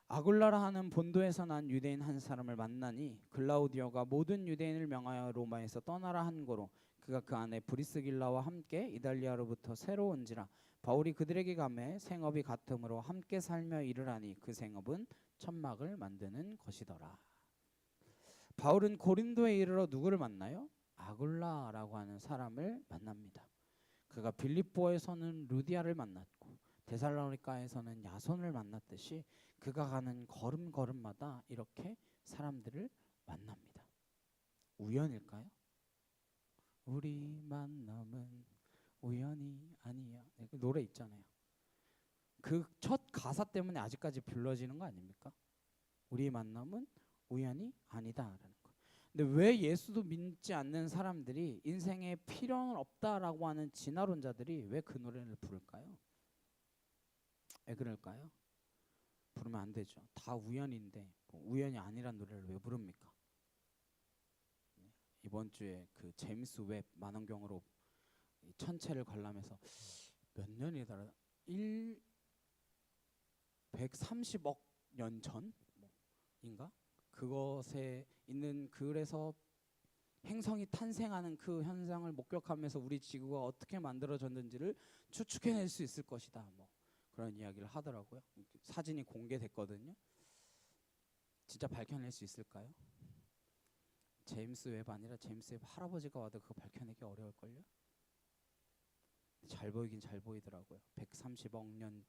아굴라라 하는 본도에서 난 유대인 한 사람을 만나니 글라우디오가 모든 유대인을 명하여 로마에서 떠나라 한 고로 그가 그 안에 브리스길라와 함께 이달리아로부터 새로 온지라 바울이 그들에게 가매 생업이 같음으로 함께 살며 일을 하니 그 생업은 천막을 만드는 것이더라. 바울은 고린도에 이르러 누구를 만나요? 아굴라라고 하는 사람을 만납니다. 그가 빌립보에서는 루디아를 만났고 데살로니가에서는 야손을 만났듯이 그가 가는 걸음걸음마다 이렇게 사람들을 만납니다. 우연일까요? 우리 만남은 우연이 아니야. 그 노래 있잖아요. 그 첫 가사 때문에 아직까지 불러지는 거 아닙니까? 우리 만남은 우연이 아니다라는 거. 근데 왜 예수도 믿지 않는 사람들이 인생에 필요는 없다라고 하는 진화론자들이 왜 그 노래를 부를까요? 왜 그럴까요? 부르면 안 되죠. 다 우연인데 뭐 우연이 아니란 노래를 왜 부릅니까? 이번 주에 그 제임스 웹 만원경으로 천체를 관람해서 몇 년이더라? 130억 년 전인가? 그것에 있는 글에서 행성이 탄생하는 그 현상을 목격하면서 우리 지구가 어떻게 만들어졌는지를 추측해낼 수 있을 것이다. 뭐 그런 이야기를 하더라고요. 사진이 공개됐거든요. 진짜 밝혀낼 수 있을까요? 제임스 웹 아니라 제임스 웹 할아버지가 와도 그거 밝혀내기 어려울걸요? 잘 보이긴 잘 보이더라고요. 130억 년,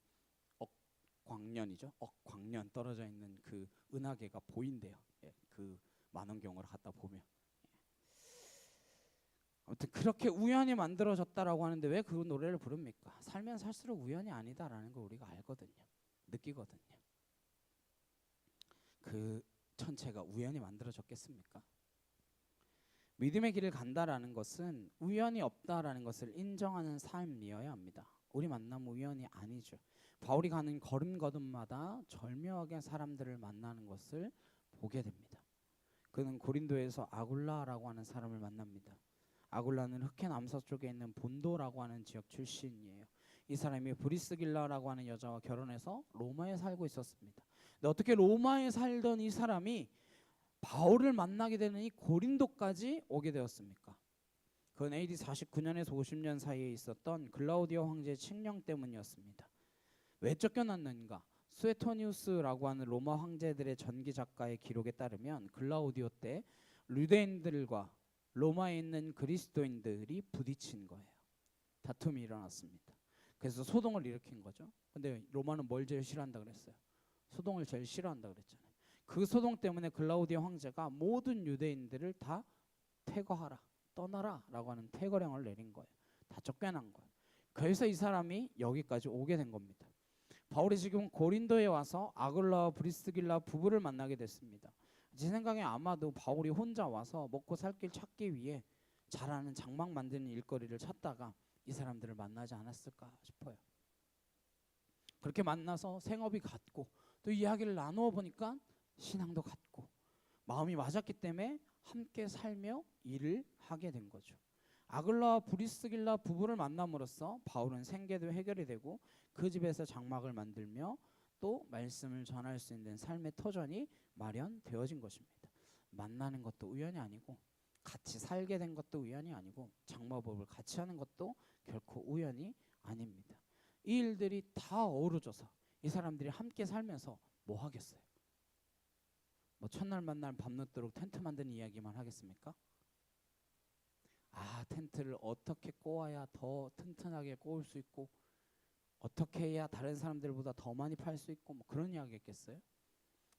광년이죠. 광년 떨어져 있는 그 은하계가 보인대요. 예, 그 만원경으로 갖다 보면. 아무튼 그렇게 우연히 만들어졌다라고 하는데 왜 그 노래를 부릅니까? 살면 살수록 우연이 아니다라는 걸 우리가 알거든요. 느끼거든요. 그 천체가 우연히 만들어졌겠습니까? 믿음의 길을 간다라는 것은 우연이 없다라는 것을 인정하는 삶이어야 합니다. 우리 만남 우연이 아니죠. 바울이 가는 걸음걸음마다 절묘하게 사람들을 만나는 것을 보게 됩니다. 그는 고린도에서 아굴라라고 하는 사람을 만납니다. 아굴라는 흑해 남서쪽에 있는 본도라고 하는 지역 출신이에요. 이 사람이 브리스길라라고 하는 여자와 결혼해서 로마에 살고 있었습니다. 근데 어떻게 로마에 살던 이 사람이 바울을 만나게 되는 이 고린도까지 오게 되었습니까? 그건 AD 49년에서 50년 사이에 있었던 글라우디오 황제의 칙령 때문이었습니다. 왜 쫓겨났는가? 수에토니우스라고 하는 로마 황제들의 전기 작가의 기록에 따르면 글라우디오 때 유대인들과 로마에 있는 그리스도인들이 부딪힌 거예요. 다툼이 일어났습니다. 그래서 소동을 일으킨 거죠. 근데 로마는 뭘 제일 싫어한다 그랬어요? 소동을 제일 싫어한다 그랬잖아요. 그 소동 때문에 글라우디오 황제가 모든 유대인들을 다 퇴거하라, 떠나라 라고 하는 퇴거령을 내린 거예요. 다 쫓겨난 거예요. 그래서 이 사람이 여기까지 오게 된 겁니다. 바울이 지금 고린도에 와서 아굴라와 브리스길라 부부를 만나게 됐습니다. 제 생각에 아마도 바울이 혼자 와서 먹고 살 길 찾기 위해 잘하는 장막 만드는 일거리를 찾다가 이 사람들을 만나지 않았을까 싶어요. 그렇게 만나서 생업이 같고 또 이야기를 나누어 보니까 신앙도 같고 마음이 맞았기 때문에 함께 살며 일을 하게 된 거죠. 아글라와 브리스길라 부부를 만남으로써 바울은 생계도 해결이 되고 그 집에서 장막을 만들며 또 말씀을 전할 수 있는 삶의 터전이 마련되어진 것입니다. 만나는 것도 우연이 아니고 같이 살게 된 것도 우연이 아니고 장마법을 같이 하는 것도 결코 우연이 아닙니다. 이 일들이 다 어우러져서 이 사람들이 함께 살면서 뭐 하겠어요? 뭐 첫날 만날 밤늦도록 텐트 만드는 이야기만 하겠습니까? 텐트를 어떻게 꼬아야 더 튼튼하게 꼬을 수 있고 어떻게 해야 다른 사람들보다 더 많이 팔 수 있고 뭐 그런 이야기겠어요?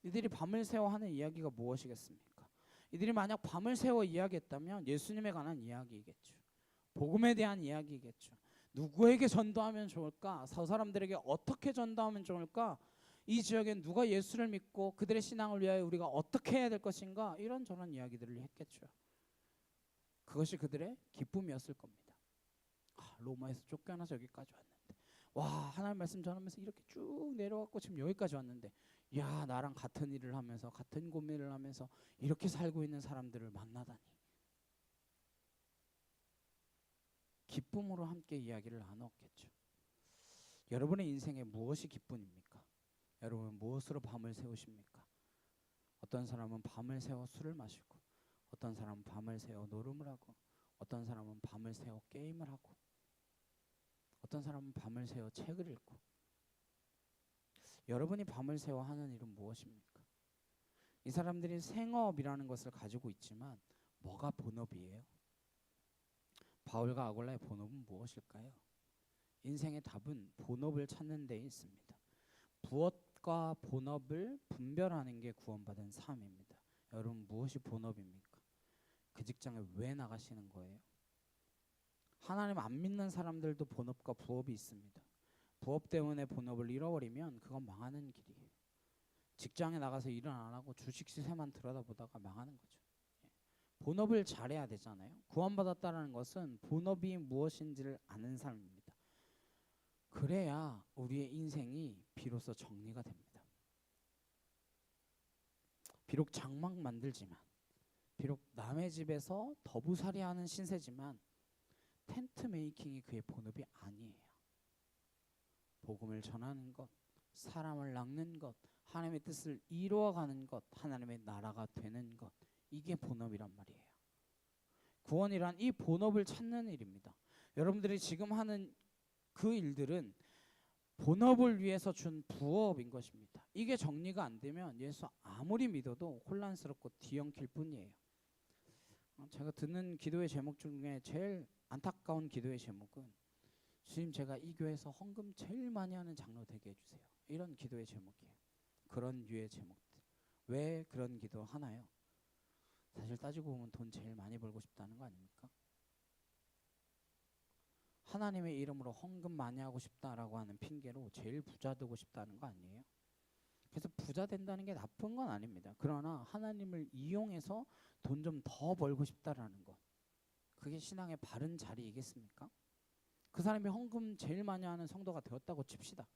이들이 밤을 새워 하는 이야기가 무엇이겠습니까? 이들이 만약 밤을 새워 이야기했다면 예수님에 관한 이야기이겠죠. 복음에 대한 이야기이겠죠. 누구에게 전도하면 좋을까? 저 사람들에게 어떻게 전도하면 좋을까? 이 지역엔 누가 예수를 믿고 그들의 신앙을 위하여 우리가 어떻게 해야 될 것인가? 이런저런 이야기들을 했겠죠. 그것이 그들의 기쁨이었을 겁니다. 로마에서 쫓겨나서 여기까지 왔는데 하나님 말씀 전하면서 이렇게 쭉 내려왔고 지금 여기까지 왔는데 나랑 같은 일을 하면서 같은 고민을 하면서 이렇게 살고 있는 사람들을 만나다니. 기쁨으로 함께 이야기를 나눴겠죠. 여러분의 인생에 무엇이 기쁨입니까? 여러분 무엇으로 밤을 새우십니까? 어떤 사람은 밤을 새워 술을 마시고 어떤 사람은 밤을 새워 노름을 하고 어떤 사람은 밤을 새워 게임을 하고 어떤 사람은 밤을 새워 책을 읽고 여러분이 밤을 새워 하는 일은 무엇입니까? 이 사람들이 생업이라는 것을 가지고 있지만 뭐가 본업이에요? 바울과 아굴라의 본업은 무엇일까요? 인생의 답은 본업을 찾는 데 있습니다. 부업과 본업을 분별하는 게 구원받은 삶입니다. 여러분 무엇이 본업입니까? 그 직장에 왜 나가시는 거예요? 하나님 안 믿는 사람들도 본업과 부업이 있습니다. 부업 때문에 본업을 잃어버리면 그건 망하는 길이에요. 직장에 나가서 일은 안 하고 주식 시세만 들여다보다가 망하는 거죠. 본업을 잘해야 되잖아요. 구원받았다는 것은 본업이 무엇인지를 아는 삶입니다. 그래야 우리의 인생이 비로소 정리가 됩니다. 비록 장막 만들지만 비록 남의 집에서 더부살이하는 신세지만 텐트 메이킹이 그의 본업이 아니에요. 복음을 전하는 것, 사람을 낚는 것, 하나님의 뜻을 이루어가는 것, 하나님의 나라가 되는 것, 이게 본업이란 말이에요. 구원이란 이 본업을 찾는 일입니다. 여러분들이 지금 하는 그 일들은 본업을 위해서 준 부업인 것입니다. 이게 정리가 안 되면 예수 아무리 믿어도 혼란스럽고 뒤엉킬 뿐이에요. 제가 듣는 기도의 제목 중에 제일 안타까운 기도의 제목은 주님 제가 이 교회에서 헌금 제일 많이 하는 장로 되게 해주세요. 이런 기도의 제목이에요. 그런 류의 제목들. 왜 그런 기도 하나요? 사실 따지고 보면 돈 제일 많이 벌고 싶다는 거 아닙니까? 하나님의 이름으로 헌금 많이 하고 싶다라고 하는 핑계로 제일 부자 되고 싶다는 거 아니에요? 그래서 부자 된다는 게 나쁜 건 아닙니다. 그러나 하나님을 이용해서 돈 좀 더 벌고 싶다라는 것, 그게 신앙의 바른 자리이겠습니까? 그 사람이 헌금 제일 많이 하는 성도가 되었다고 칩시다.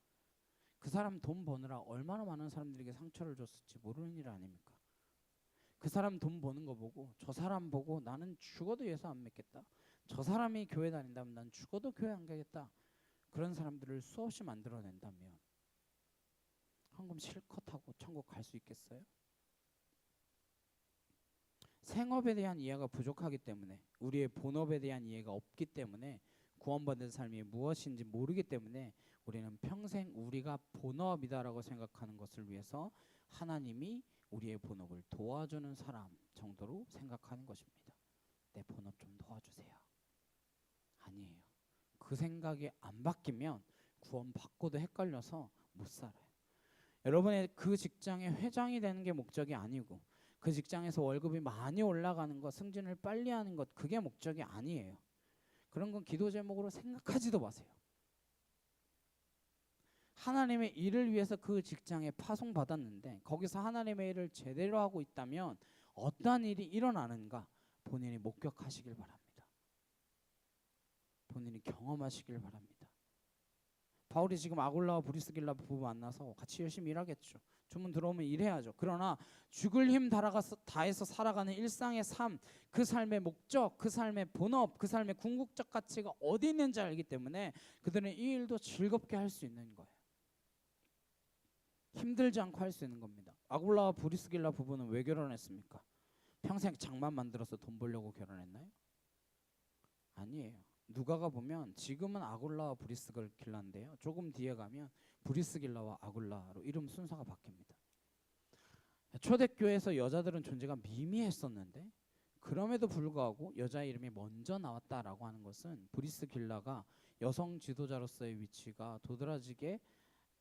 그 사람 돈 버느라 얼마나 많은 사람들에게 상처를 줬을지 모르는 일 아닙니까? 그 사람 돈 버는 거 보고 저 사람 보고 나는 죽어도 예수 안 믿겠다. 저 사람이 교회 다닌다면 난 죽어도 교회 안 가겠다. 그런 사람들을 수없이 만들어낸다면 헌금 실컷 하고 천국 갈 수 있겠어요? 생업에 대한 이해가 부족하기 때문에, 우리의 본업에 대한 이해가 없기 때문에, 구원받은 삶이 무엇인지 모르기 때문에 우리는 평생 우리가 본업이다라고 생각하는 것을 위해서 하나님이 우리의 본업을 도와주는 사람 정도로 생각하는 것입니다. 내 본업 좀 도와주세요. 아니에요. 그 생각이 안 바뀌면 구원 받고도 헷갈려서 못 살아요. 여러분의 그 직장의 회장이 되는 게 목적이 아니고, 그 직장에서 월급이 많이 올라가는 것, 승진을 빨리 하는 것, 그게 목적이 아니에요. 그런 건 기도 제목으로 생각하지도 마세요. 하나님의 일을 위해서 그 직장에 파송받았는데 거기서 하나님의 일을 제대로 하고 있다면 어떠한 일이 일어나는가 본인이 목격하시길 바랍니다. 본인이 경험하시길 바랍니다. 바울이 지금 아굴라와 브리스길라 부부 만나서 같이 열심히 일하겠죠. 주문 들어오면 일해야죠. 그러나 죽을 힘 다해서 살아가는 일상의 삶, 그 삶의 목적, 그 삶의 본업, 그 삶의 궁극적 가치가 어디 있는지 알기 때문에 그들은 이 일도 즐겁게 할 수 있는 거예요. 힘들지 않고 할 수 있는 겁니다. 아굴라와 브리스길라 부부는 왜 결혼했습니까? 평생 장만 만들어서 돈 벌려고 결혼했나요? 아니에요. 누가가 보면 지금은 아굴라와 브리스길라인데요, 조금 뒤에 가면 브리스길라와 아굴라로 이름 순서가 바뀝니다. 초대교회에서 여자들은 존재가 미미했었는데 그럼에도 불구하고 여자 이름이 먼저 나왔다라고 하는 것은 브리스길라가 여성 지도자로서의 위치가 도드라지게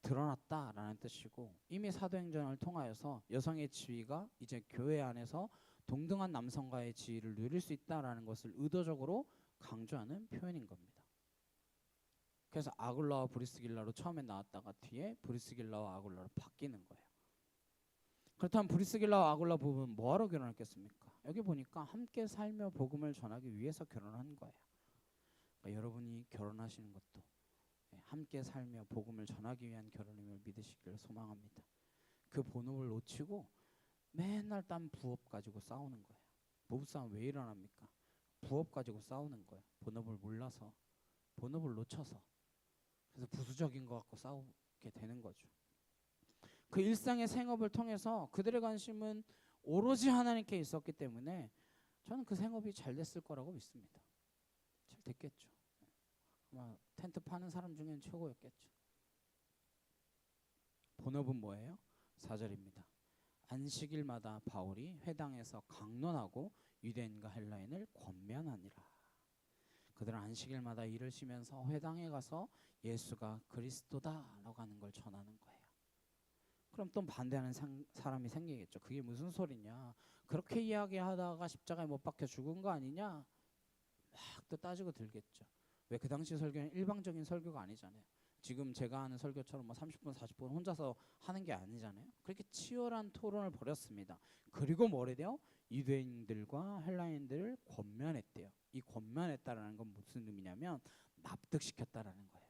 드러났다라는 뜻이고, 이미 사도행전을 통하여서 여성의 지위가 이제 교회 안에서 동등한 남성과의 지위를 누릴 수 있다라는 것을 의도적으로 강조하는 표현인 겁니다. 그래서 아굴라와 브리스길라로 처음에 나왔다가 뒤에 브리스길라와 아굴라로 바뀌는 거예요. 그렇다면 브리스길라와 아굴라 부부는 뭐하러 결혼했겠습니까? 여기 보니까 함께 살며 복음을 전하기 위해서 결혼한 거예요. 그러니까 여러분이 결혼하시는 것도 함께 살며 복음을 전하기 위한 결혼임을 믿으시기를 소망합니다. 그 본업을 놓치고 맨날 딴 부업 가지고 싸우는 거예요. 부부싸움 왜 일어납니까? 부업 가지고 싸우는 거예요. 본업을 몰라서, 본업을 놓쳐서. 그래서 부수적인 거 갖고 싸우게 되는 거죠. 그 일상의 생업을 통해서 그들의 관심은 오로지 하나님께 있었기 때문에 저는 그 생업이 잘 됐을 거라고 믿습니다. 잘 됐겠죠. 아마 텐트 파는 사람 중에는 최고였겠죠. 본업은 뭐예요? 4절입니다. 안식일마다 바울이 회당에서 강론하고 유대인과 헬라인을 권면하니라. 그들은 안식일마다 일을 쉬면서 회당에 가서 예수가 그리스도다라고 하는 걸 전하는 거예요. 그럼 또 반대하는 사람이 생기겠죠. 그게 무슨 소리냐, 그렇게 이야기하다가 십자가에 못 박혀 죽은 거 아니냐, 막 또 따지고 들겠죠. 왜? 그 당시 설교는 일방적인 설교가 아니잖아요. 지금 제가 하는 설교처럼 뭐 30분 40분 혼자서 하는 게 아니잖아요. 그렇게 치열한 토론을 벌였습니다. 그리고 뭐래요? 유대인들과 헬라인들을 권면했대요. 이 권면했다라는 건 무슨 의미냐면 납득시켰다라는 거예요.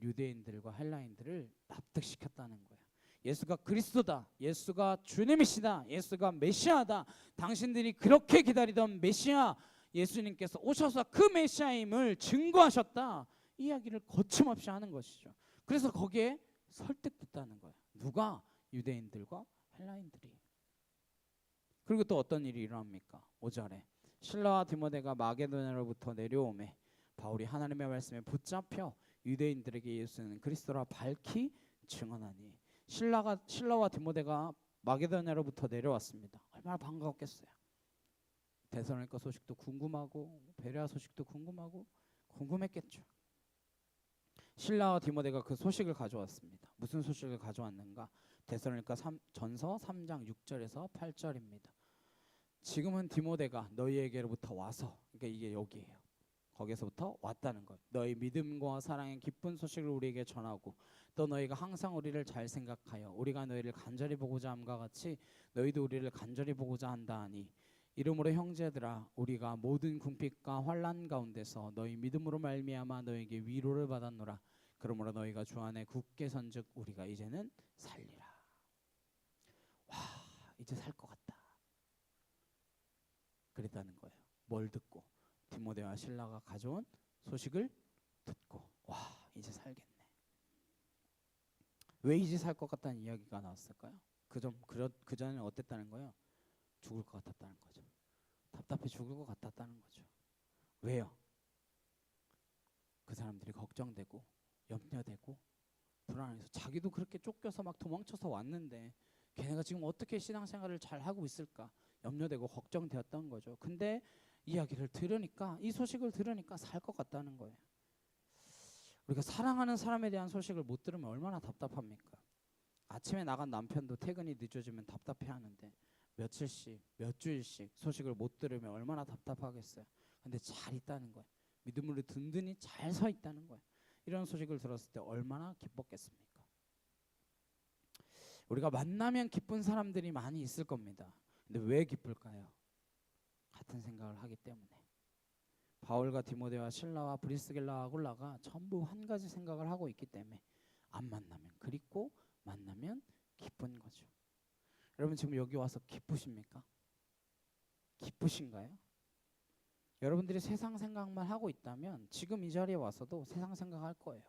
유대인들과 헬라인들을 납득시켰다는 거예요. 예수가 그리스도다, 예수가 주님이시다, 예수가 메시아다, 당신들이 그렇게 기다리던 메시아 예수님께서 오셔서 그 메시아임을 증거하셨다, 이 이야기를 거침없이 하는 것이죠. 그래서 거기에 설득됐다는 거예요. 누가? 유대인들과 헬라인들이. 그리고 또 어떤 일이 일어납니까? 5절에 실라와 디모데가 마게도냐로부터 내려오매 바울이 하나님의 말씀에 붙잡혀 유대인들에게 예수는 그리스도라 밝히 증언하니. 실라와 디모데가 마게도냐로부터 내려왔습니다. 얼마나 반가웠겠어요. 데살로니가 소식도 궁금하고 베레아 소식도 궁금했겠죠. 실라와 디모데가 그 소식을 가져왔습니다. 무슨 소식을 가져왔는가? 데살로니가 전서 3장 6절에서 8절입니다. 지금은 디모데가 너희에게로부터 와서, 그러니까 이게 여기예요. 거기서부터 왔다는 것. 너희 믿음과 사랑의 기쁜 소식을 우리에게 전하고 또 너희가 항상 우리를 잘 생각하여 우리가 너희를 간절히 보고자 함과 같이 너희도 우리를 간절히 보고자 한다 하니, 이러므로 형제들아 우리가 모든 궁핍과 환난 가운데서 너희 믿음으로 말미암아 너희에게 위로를 받았노라. 그러므로 너희가 주 안에 굳게 선즉 우리가 이제는 살리라. 와, 이제 살 것 같다. 그랬다는 거예요. 뭘 듣고? 디모데와 실라가 가져온 소식을 듣고. 와, 이제 살겠네. 왜 이제 살 것 같다는 이야기가 나왔을까요? 그 전에는 어땠다는 거예요? 죽을 것 같았다는 거죠. 답답해 죽을 것 같았다는 거죠. 왜요? 그 사람들이 걱정되고 염려되고 불안해서, 자기도 그렇게 쫓겨서 막 도망쳐서 왔는데 걔네가 지금 어떻게 신앙생활을 잘 하고 있을까 염려되고 걱정되었던 거죠. 근데 이야기를 들으니까, 이 소식을 들으니까 살 것 같다는 거예요. 우리가 사랑하는 사람에 대한 소식을 못 들으면 얼마나 답답합니까? 아침에 나간 남편도 퇴근이 늦어지면 답답해하는데 며칠씩 몇 주일씩 소식을 못 들으면 얼마나 답답하겠어요. 근데 잘 있다는 거예요. 믿음으로 든든히 잘 서 있다는 거예요. 이런 소식을 들었을 때 얼마나 기뻤겠습니까? 우리가 만나면 기쁜 사람들이 많이 있을 겁니다. 근데 왜 기쁠까요? 같은 생각을 하기 때문에. 바울과 디모데와 실라와 브리스길라와 아굴라가 전부 한 가지 생각을 하고 있기 때문에 안 만나면 그립고 만나면 기쁜 거죠. 여러분 지금 여기 와서 기쁘십니까? 기쁘신가요? 여러분들이 세상 생각만 하고 있다면 지금 이 자리에 와서도 세상 생각할 거예요.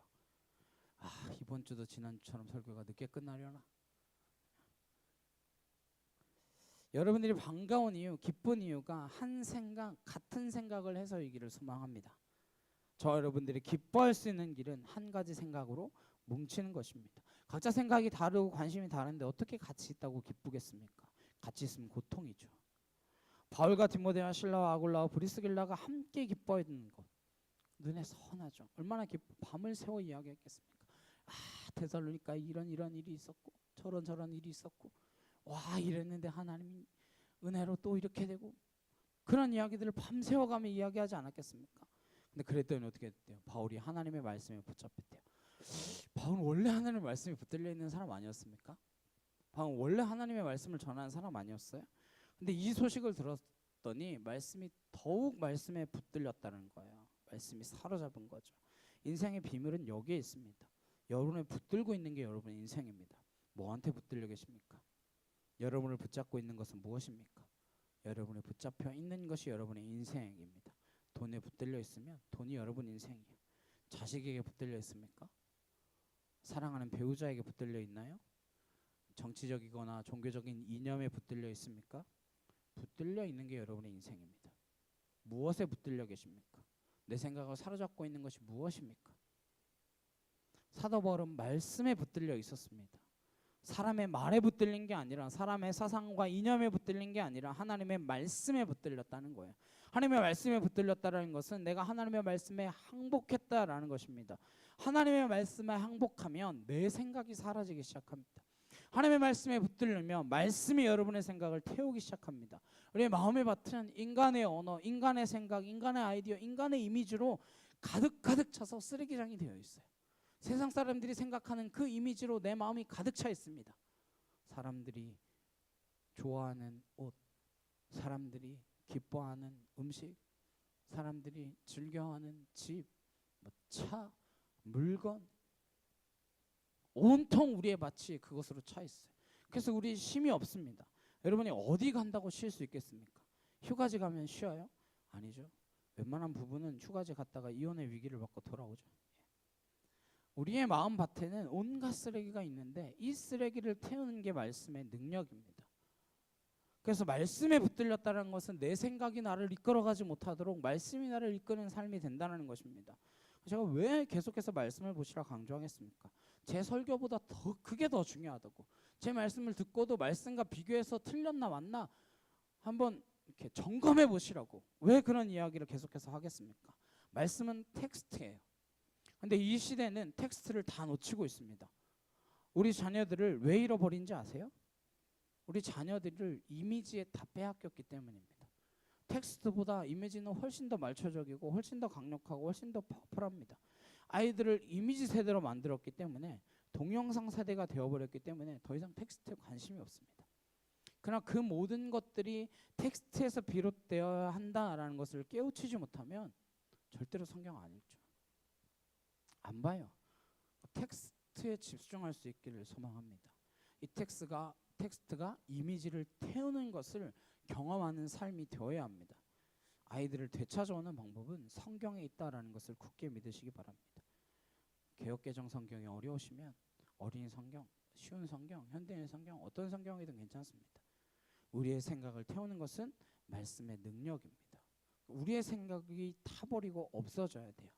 이번 주도 지난주처럼 설교가 늦게 끝나려나? 여러분들이 반가운 이유, 기쁜 이유가 한 생각, 같은 생각을 해서이기를 소망합니다. 저 여러분들이 기뻐할 수 있는 길은 한 가지 생각으로 뭉치는 것입니다. 각자 생각이 다르고 관심이 다른데 어떻게 같이 있다고 기쁘겠습니까? 같이 있으면 고통이죠. 바울과 디모데와 실라와 아굴라와 브리스길라가 함께 기뻐했는 것, 눈에 선하죠. 얼마나 밤을 새워 이야기했겠습니까? 데살로니가 이런 일이 있었고 저런 일이 있었고 이랬는데 하나님 은혜로 또 이렇게 되고, 그런 이야기들을 밤새워가며 이야기하지 않았겠습니까? 근데 그랬더니 어떻게 됐대요? 바울이 하나님의 말씀에 붙잡혔대요. 바울은 원래 하나님의 말씀에 붙들려 있는 사람 아니었습니까? 바울은 원래 하나님의 말씀을 전하는 사람 아니었어요? 근데 이 소식을 들었더니 말씀이 더욱 말씀에 붙들렸다는 거예요. 말씀이 사로잡은 거죠. 인생의 비밀은 여기에 있습니다. 여러분을 붙들고 있는 게 여러분의 인생입니다. 뭐한테 붙들려 계십니까? 여러분을 붙잡고 있는 것은 무엇입니까? 여러분이 붙잡혀 있는 것이 여러분의 인생입니다. 돈에 붙들려 있으면 돈이 여러분 인생이에요. 자식에게 붙들려 있습니까? 사랑하는 배우자에게 붙들려 있나요? 정치적이거나 종교적인 이념에 붙들려 있습니까? 붙들려 있는 게 여러분의 인생입니다. 무엇에 붙들려 계십니까? 내 생각을 사로잡고 있는 것이 무엇입니까? 사도 바울은 말씀에 붙들려 있었습니다. 사람의 말에 붙들린 게 아니라, 사람의 사상과 이념에 붙들린 게 아니라 하나님의 말씀에 붙들렸다는 거예요. 하나님의 말씀에 붙들렸다는 것은 내가 하나님의 말씀에 항복했다라는 것입니다. 하나님의 말씀에 항복하면 내 생각이 사라지기 시작합니다. 하나님의 말씀에 붙들리면 말씀이 여러분의 생각을 태우기 시작합니다. 우리의 마음의 밭은 인간의 언어, 인간의 생각, 인간의 아이디어, 인간의 이미지로 가득 차서 쓰레기장이 되어 있어요. 세상 사람들이 생각하는 그 이미지로 내 마음이 가득 차 있습니다. 사람들이 좋아하는 옷, 사람들이 기뻐하는 음식, 사람들이 즐겨하는 집, 차, 물건, 온통 우리의 밭이 그것으로 차 있어요. 그래서 우리 쉼이 없습니다. 여러분이 어디 간다고 쉴 수 있겠습니까? 휴가지 가면 쉬어요? 아니죠. 웬만한 부부는 휴가지 갔다가 이혼의 위기를 받고 돌아오죠. 우리의 마음 밭에는 온갖 쓰레기가 있는데 이 쓰레기를 태우는 게 말씀의 능력입니다. 그래서 말씀에 붙들렸다는 것은 내 생각이 나를 이끌어가지 못하도록 말씀이 나를 이끄는 삶이 된다는 것입니다. 제가 왜 계속해서 말씀을 보시라 강조하겠습니까? 제 설교보다 그게 더 중요하다고. 제 말씀을 듣고도 말씀과 비교해서 틀렸나 맞나 한번 이렇게 점검해 보시라고. 왜 그런 이야기를 계속해서 하겠습니까? 말씀은 텍스트예요. 근데 이 시대는 텍스트를 다 놓치고 있습니다. 우리 자녀들을 왜 잃어버린지 아세요? 우리 자녀들을 이미지에 다 빼앗겼기 때문입니다. 텍스트보다 이미지는 훨씬 더 말초적이고 훨씬 더 강력하고 훨씬 더 파워풀합니다. 아이들을 이미지 세대로 만들었기 때문에, 동영상 세대가 되어버렸기 때문에 더 이상 텍스트에 관심이 없습니다. 그러나 그 모든 것들이 텍스트에서 비롯되어야 한다라는 것을 깨우치지 못하면 절대로 성경 안 읽죠. 안 봐요. 텍스트에 집중할 수 있기를 소망합니다. 이 텍스트가 이미지를 태우는 것을 경험하는 삶이 되어야 합니다. 아이들을 되찾아오는 방법은 성경에 있다라는 것을 굳게 믿으시기 바랍니다. 개역개정 성경이 어려우시면 어린이 성경, 쉬운 성경, 현대인 성경, 어떤 성경이든 괜찮습니다. 우리의 생각을 태우는 것은 말씀의 능력입니다. 우리의 생각이 타버리고 없어져야 돼요.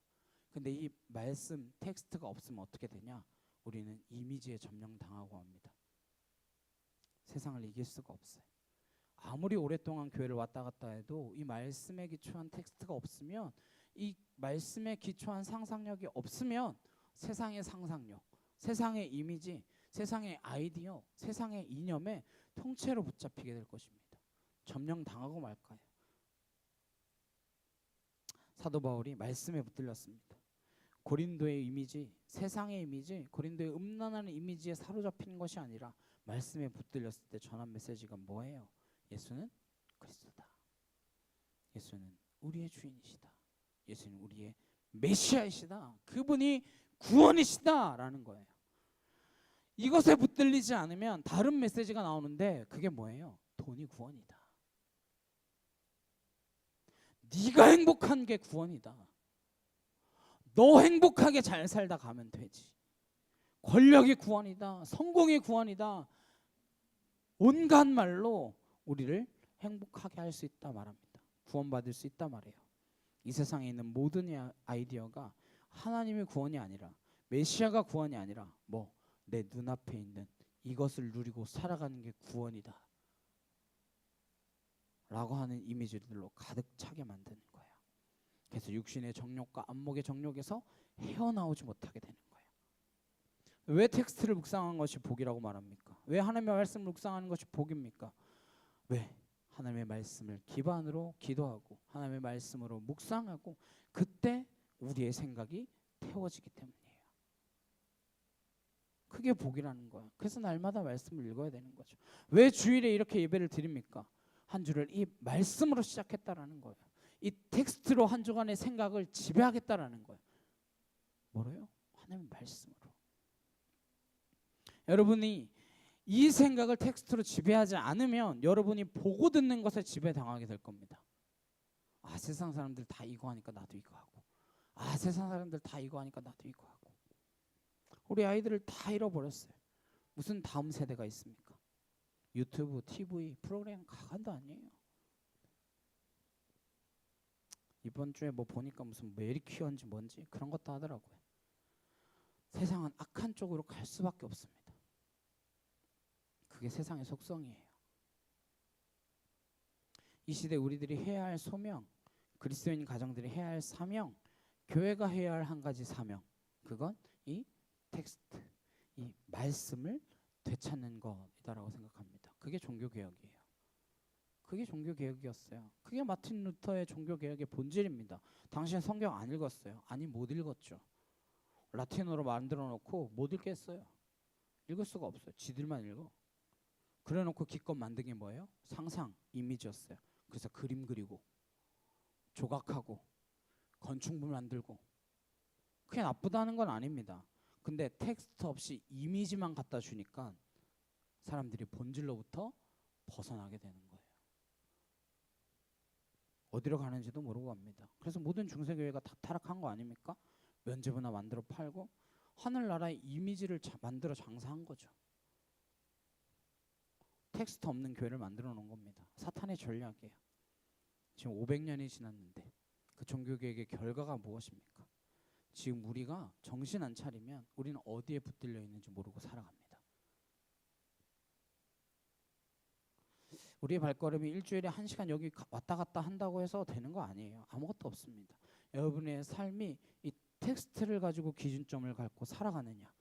근데 이 말씀 텍스트가 없으면 어떻게 되냐? 우리는 이미지에 점령당하고 합니다. 세상을 이길 수가 없어요. 아무리 오랫동안 교회를 왔다 갔다 해도 이 말씀에 기초한 텍스트가 없으면, 이 말씀에 기초한 상상력이 없으면 세상의 상상력, 세상의 이미지, 세상의 아이디어, 세상의 이념에 통째로 붙잡히게 될 것입니다. 점령당하고 말 거예요. 사도 바울이 말씀에 붙들렸습니다. 고린도의 이미지, 세상의 이미지, 고린도의 음란한 이미지에 사로잡히는 것이 아니라 말씀에 붙들렸을 때 전한 메시지가 뭐예요? 예수는 그리스도다. 예수는 우리의 주인이시다. 예수는 우리의 메시아이시다. 그분이 구원이시다 라는 거예요. 이것에 붙들리지 않으면 다른 메시지가 나오는데 그게 뭐예요? 돈이 구원이다. 네가 행복한 게 구원이다. 너 행복하게 잘 살다 가면 되지. 권력이 구원이다. 성공이 구원이다. 온갖 말로 우리를 행복하게 할 수 있다 말합니다. 구원받을 수 있다 말해요. 이 세상에 있는 모든 아이디어가 하나님의 구원이 아니라, 메시아가 구원이 아니라 내 눈앞에 있는 이것을 누리고 살아가는 게 구원이다 라고 하는 이미지들로 가득 차게 만드는 거예요. 그래서 육신의 정욕과 안목의 정욕에서 헤어나오지 못하게 되는 거예요. 왜 텍스트를 묵상하는 것이 복이라고 말합니까? 왜 하나님의 말씀을 묵상하는 것이 복입니까? 왜? 하나님의 말씀을 기반으로 기도하고 하나님의 말씀으로 묵상하고 그때 우리의 생각이 태워지기 때문이에요. 그게 복이라는 거야. 그래서 날마다 말씀을 읽어야 되는 거죠. 왜 주일에 이렇게 예배를 드립니까? 한 주를 이 말씀으로 시작했다라는 거예요. 이 텍스트로 한 주간의 생각을 지배하겠다라는 거예요. 뭐래요? 하나님의 말씀으로. 여러분이 이 생각을 텍스트로 지배하지 않으면 여러분이 보고 듣는 것에 지배당하게 될 겁니다. 아, 세상 사람들 다 이거 하니까 나도 이거 하고, 아, 세상 사람들 다 이거 하니까 나도 이거 하고. 우리 아이들을 다 잃어버렸어요. 무슨 다음 세대가 있습니까? 유튜브, TV, 프로그램 가관도 아니에요. 이번 주에 보니까 무슨 메리퀴어인지 뭔지 그런 것도 하더라고요. 세상은 악한 쪽으로 갈 수밖에 없습니다. 그게 세상의 속성이에요. 이 시대 우리들이 해야 할 소명, 그리스도인 가정들이 해야 할 사명, 교회가 해야 할 한 가지 사명, 그건 이 텍스트, 이 말씀을 되찾는 것이다라고 생각합니다. 그게 종교개혁이에요. 그게 종교개혁이었어요. 그게 마틴 루터의 종교개혁의 본질입니다. 당신 성경 안 읽었어요? 아니, 못 읽었죠. 라틴어로 만들어 놓고 못 읽겠어요. 읽을 수가 없어요. 지들만 읽어. 그래 놓고 기껏 만든 게 뭐예요? 상상, 이미지였어요. 그래서 그림 그리고 조각하고 건축물 만들고. 그게 나쁘다는 건 아닙니다. 근데 텍스트 없이 이미지만 갖다 주니까 사람들이 본질로부터 벗어나게 되는 거예요. 어디로 가는지도 모르고 갑니다. 그래서 모든 중세교회가 다 타락한 거 아닙니까? 면제부나 만들어 팔고 하늘나라의 이미지를 만들어 장사한 거죠. 텍스트 없는 교회를 만들어 놓은 겁니다. 사탄의 전략이에요. 지금 500년이 지났는데 그 종교개혁의 결과가 무엇입니까? 지금 우리가 정신 안 차리면 우리는 어디에 붙들려 있는지 모르고 살아갑니다. 우리의 발걸음이 일주일에 1시간 여기 왔다 갔다 한다고 해서 되는 거 아니에요. 아무것도 없습니다. 여러분의 삶이 이 텍스트를 가지고 기준점을 갖고 살아가느냐,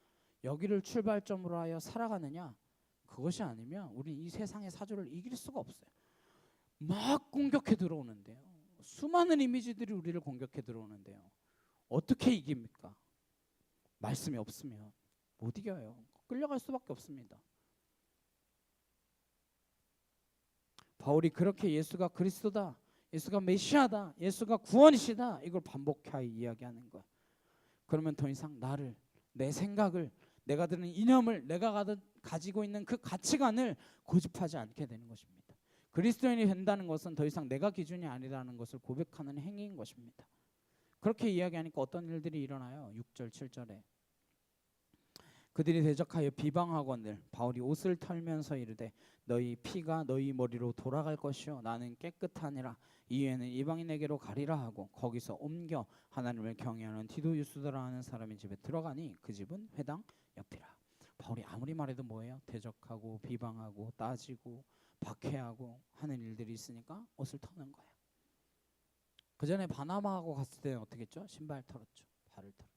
여기를 출발점으로 하여 살아가느냐, 그것이 아니면 우리는 이 세상의 사조를 이길 수가 없어요. 막 공격해 들어오는데요. 수많은 이미지들이 우리를 공격해 들어오는데요. 어떻게 이깁니까? 말씀이 없으면 못 이겨요. 끌려갈 수밖에 없습니다. 바울이 그렇게 예수가 그리스도다, 예수가 메시아다, 예수가 구원이시다, 이걸 반복하여 이야기하는 거야. 그러면 더 이상 나를, 내 생각을, 내가 드는 이념을, 내가 가지고 있는 그 가치관을 고집하지 않게 되는 것입니다. 그리스도인이 된다는 것은 더 이상 내가 기준이 아니라는 것을 고백하는 행위인 것입니다. 그렇게 이야기하니까 어떤 일들이 일어나요? 6절, 7절에 그들이 대적하여 비방하거늘 바울이 옷을 털면서 이르되 너희 피가 너희 머리로 돌아갈 것이요 나는 깨끗하니라. 이후에는 이방인에게로 가리라 하고 거기서 옮겨 하나님을 경외하는 디도 유스도라 하는 사람의 집에 들어가니 그 집은 회당 옆이라. 바울이 아무리 말해도 뭐예요? 대적하고 비방하고 따지고 박해하고 하는 일들이 있으니까 옷을 터는 거예요. 그 전에 바나바하고 갔을 때는 어떻게 했죠? 신발 털었죠. 발을 털었죠.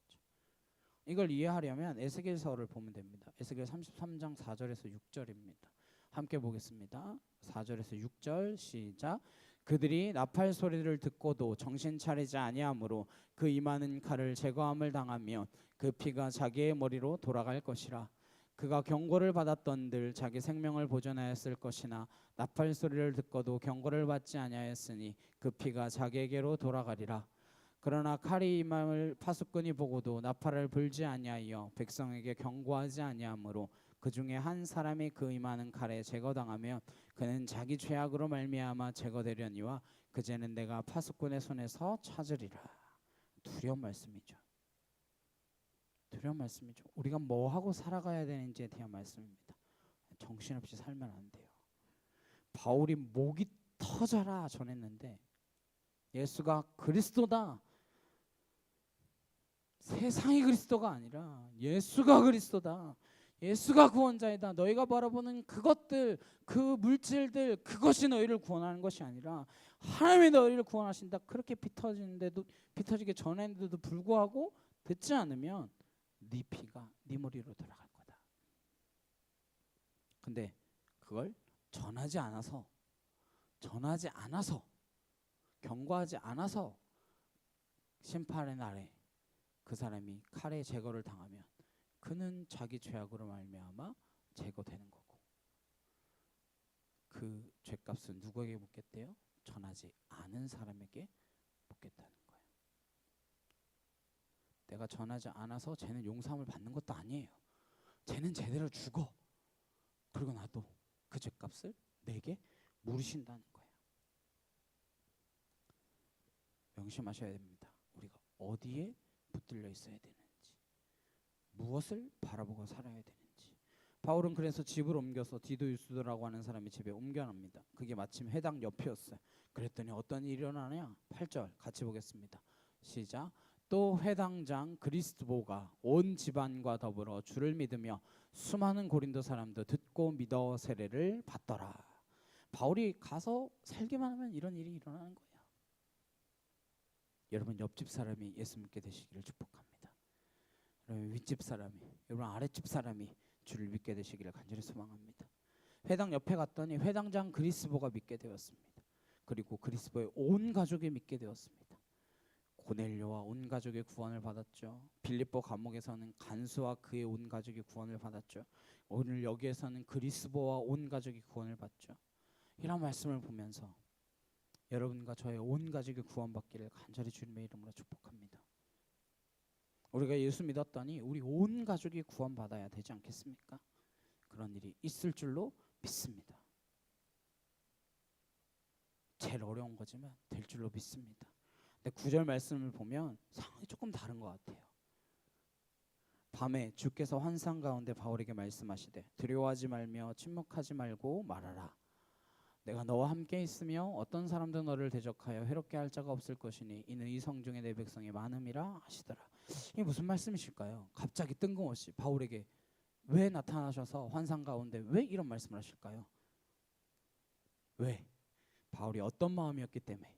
이걸 이해하려면 에스겔서를 보면 됩니다. 에스겔 33장 4절에서 6절입니다. 함께 보겠습니다. 4절에서 6절 시작. 그들이 나팔 소리를 듣고도 정신 차리지 아니하므로 그 임하는 칼을 제거함을 당하며 그 피가 자기의 머리로 돌아갈 것이라. 그가 경고를 받았던들 자기 생명을 보존하였을 것이나 나팔 소리를 듣고도 경고를 받지 아니하였으니 그 피가 자기에게로 돌아가리라. 그러나 칼이 임함을 파수꾼이 보고도 나팔을 불지 아니하여 백성에게 경고하지 아니하므로 그 중에 한 사람이 그 임하는 칼에 제거당하며 그는 자기 죄악으로 말미암아 제거되려니와 그 죄는 내가 파수꾼의 손에서 찾으리라. 두려운 말씀이죠. 두려운 말씀이죠. 우리가 뭐 하고 살아가야 되는지에 대한 말씀입니다. 정신없이 살면 안 돼요. 바울이 목이 터져라 전했는데 예수가 그리스도다. 세상이 그리스도가 아니라 예수가 그리스도다. 예수가 구원자이다. 너희가 바라보는 그것들, 그 물질들, 그것이 너희를 구원하는 것이 아니라 하나님이 너희를 구원하신다. 그렇게 피터지게 전했는데도 불구하고 듣지 않으면 네 피가 네 머리로 돌아갈 거다. 근데 그걸 전하지 않아서 경고하지 않아서 심판의 날에 그 사람이 칼에 제거를 당하면 그는 자기 죄악으로 말미암아 제거되는 거고 그 죄값은 누구에게 묻겠대요? 전하지 않은 사람에게 묻겠다는 거예요. 내가 전하지 않아서 쟤는 용서함을 받는 것도 아니에요. 쟤는 제대로 죽어. 그리고 나도 그 죄값을 내게 물으신다는 거예요. 명심하셔야 됩니다. 우리가 어디에 붙들려 있어야 되는지, 무엇을 바라보고 살아야 되는지. 바울은 그래서 집을 옮겨서 디도 유스도라고 하는 사람의 집에 옮겨납니다. 그게 마침 회당 옆이었어요. 그랬더니 어떤 일이 일어나냐? 8절 같이 보겠습니다. 시작. 또 회당장 그리스도가 온 집안과 더불어 주를 믿으며 수많은 고린도 사람도 듣고 믿어 세례를 받더라. 바울이 가서 살기만 하면 이런 일이 일어나는 거예요. 여러분 옆집 사람이 예수 믿게 되시기를 축복합니다. 여러분 윗집 사람이, 여러분 아랫집 사람이 주를 믿게 되시기를 간절히 소망합니다. 회당 옆에 갔더니 회당장 그리스도가 믿게 되었습니다. 그리고 그리스도의 온 가족이 믿게 되었습니다. 고넬료와 온 가족의 구원을 받았죠. 빌립보 감옥에서는 간수와 그의 온 가족이 구원을 받았죠. 오늘 여기에서는 그리스도와 온 가족이 구원을 받죠. 이런 말씀을 보면서 여러분과 저의 온 가족이 구원받기를 간절히 주님의 이름으로 축복합니다. 우리가 예수 믿었더니 우리 온 가족이 구원받아야 되지 않겠습니까? 그런 일이 있을 줄로 믿습니다. 제일 어려운 거지만 될 줄로 믿습니다. 근데 9절 말씀을 보면 상황이 조금 다른 것 같아요. 밤에 주께서 환상 가운데 바울에게 말씀하시되 두려워하지 말며 침묵하지 말고 말하라. 내가 너와 함께 있으며 어떤 사람도 너를 대적하여 해롭게 할 자가 없을 것이니 이는 이 성중에 내 백성이 많음이라 하시더라. 이게 무슨 말씀이실까요? 갑자기 뜬금없이 바울에게 왜 나타나셔서 환상 가운데 왜 이런 말씀을 하실까요? 왜? 바울이 어떤 마음이었기 때문에.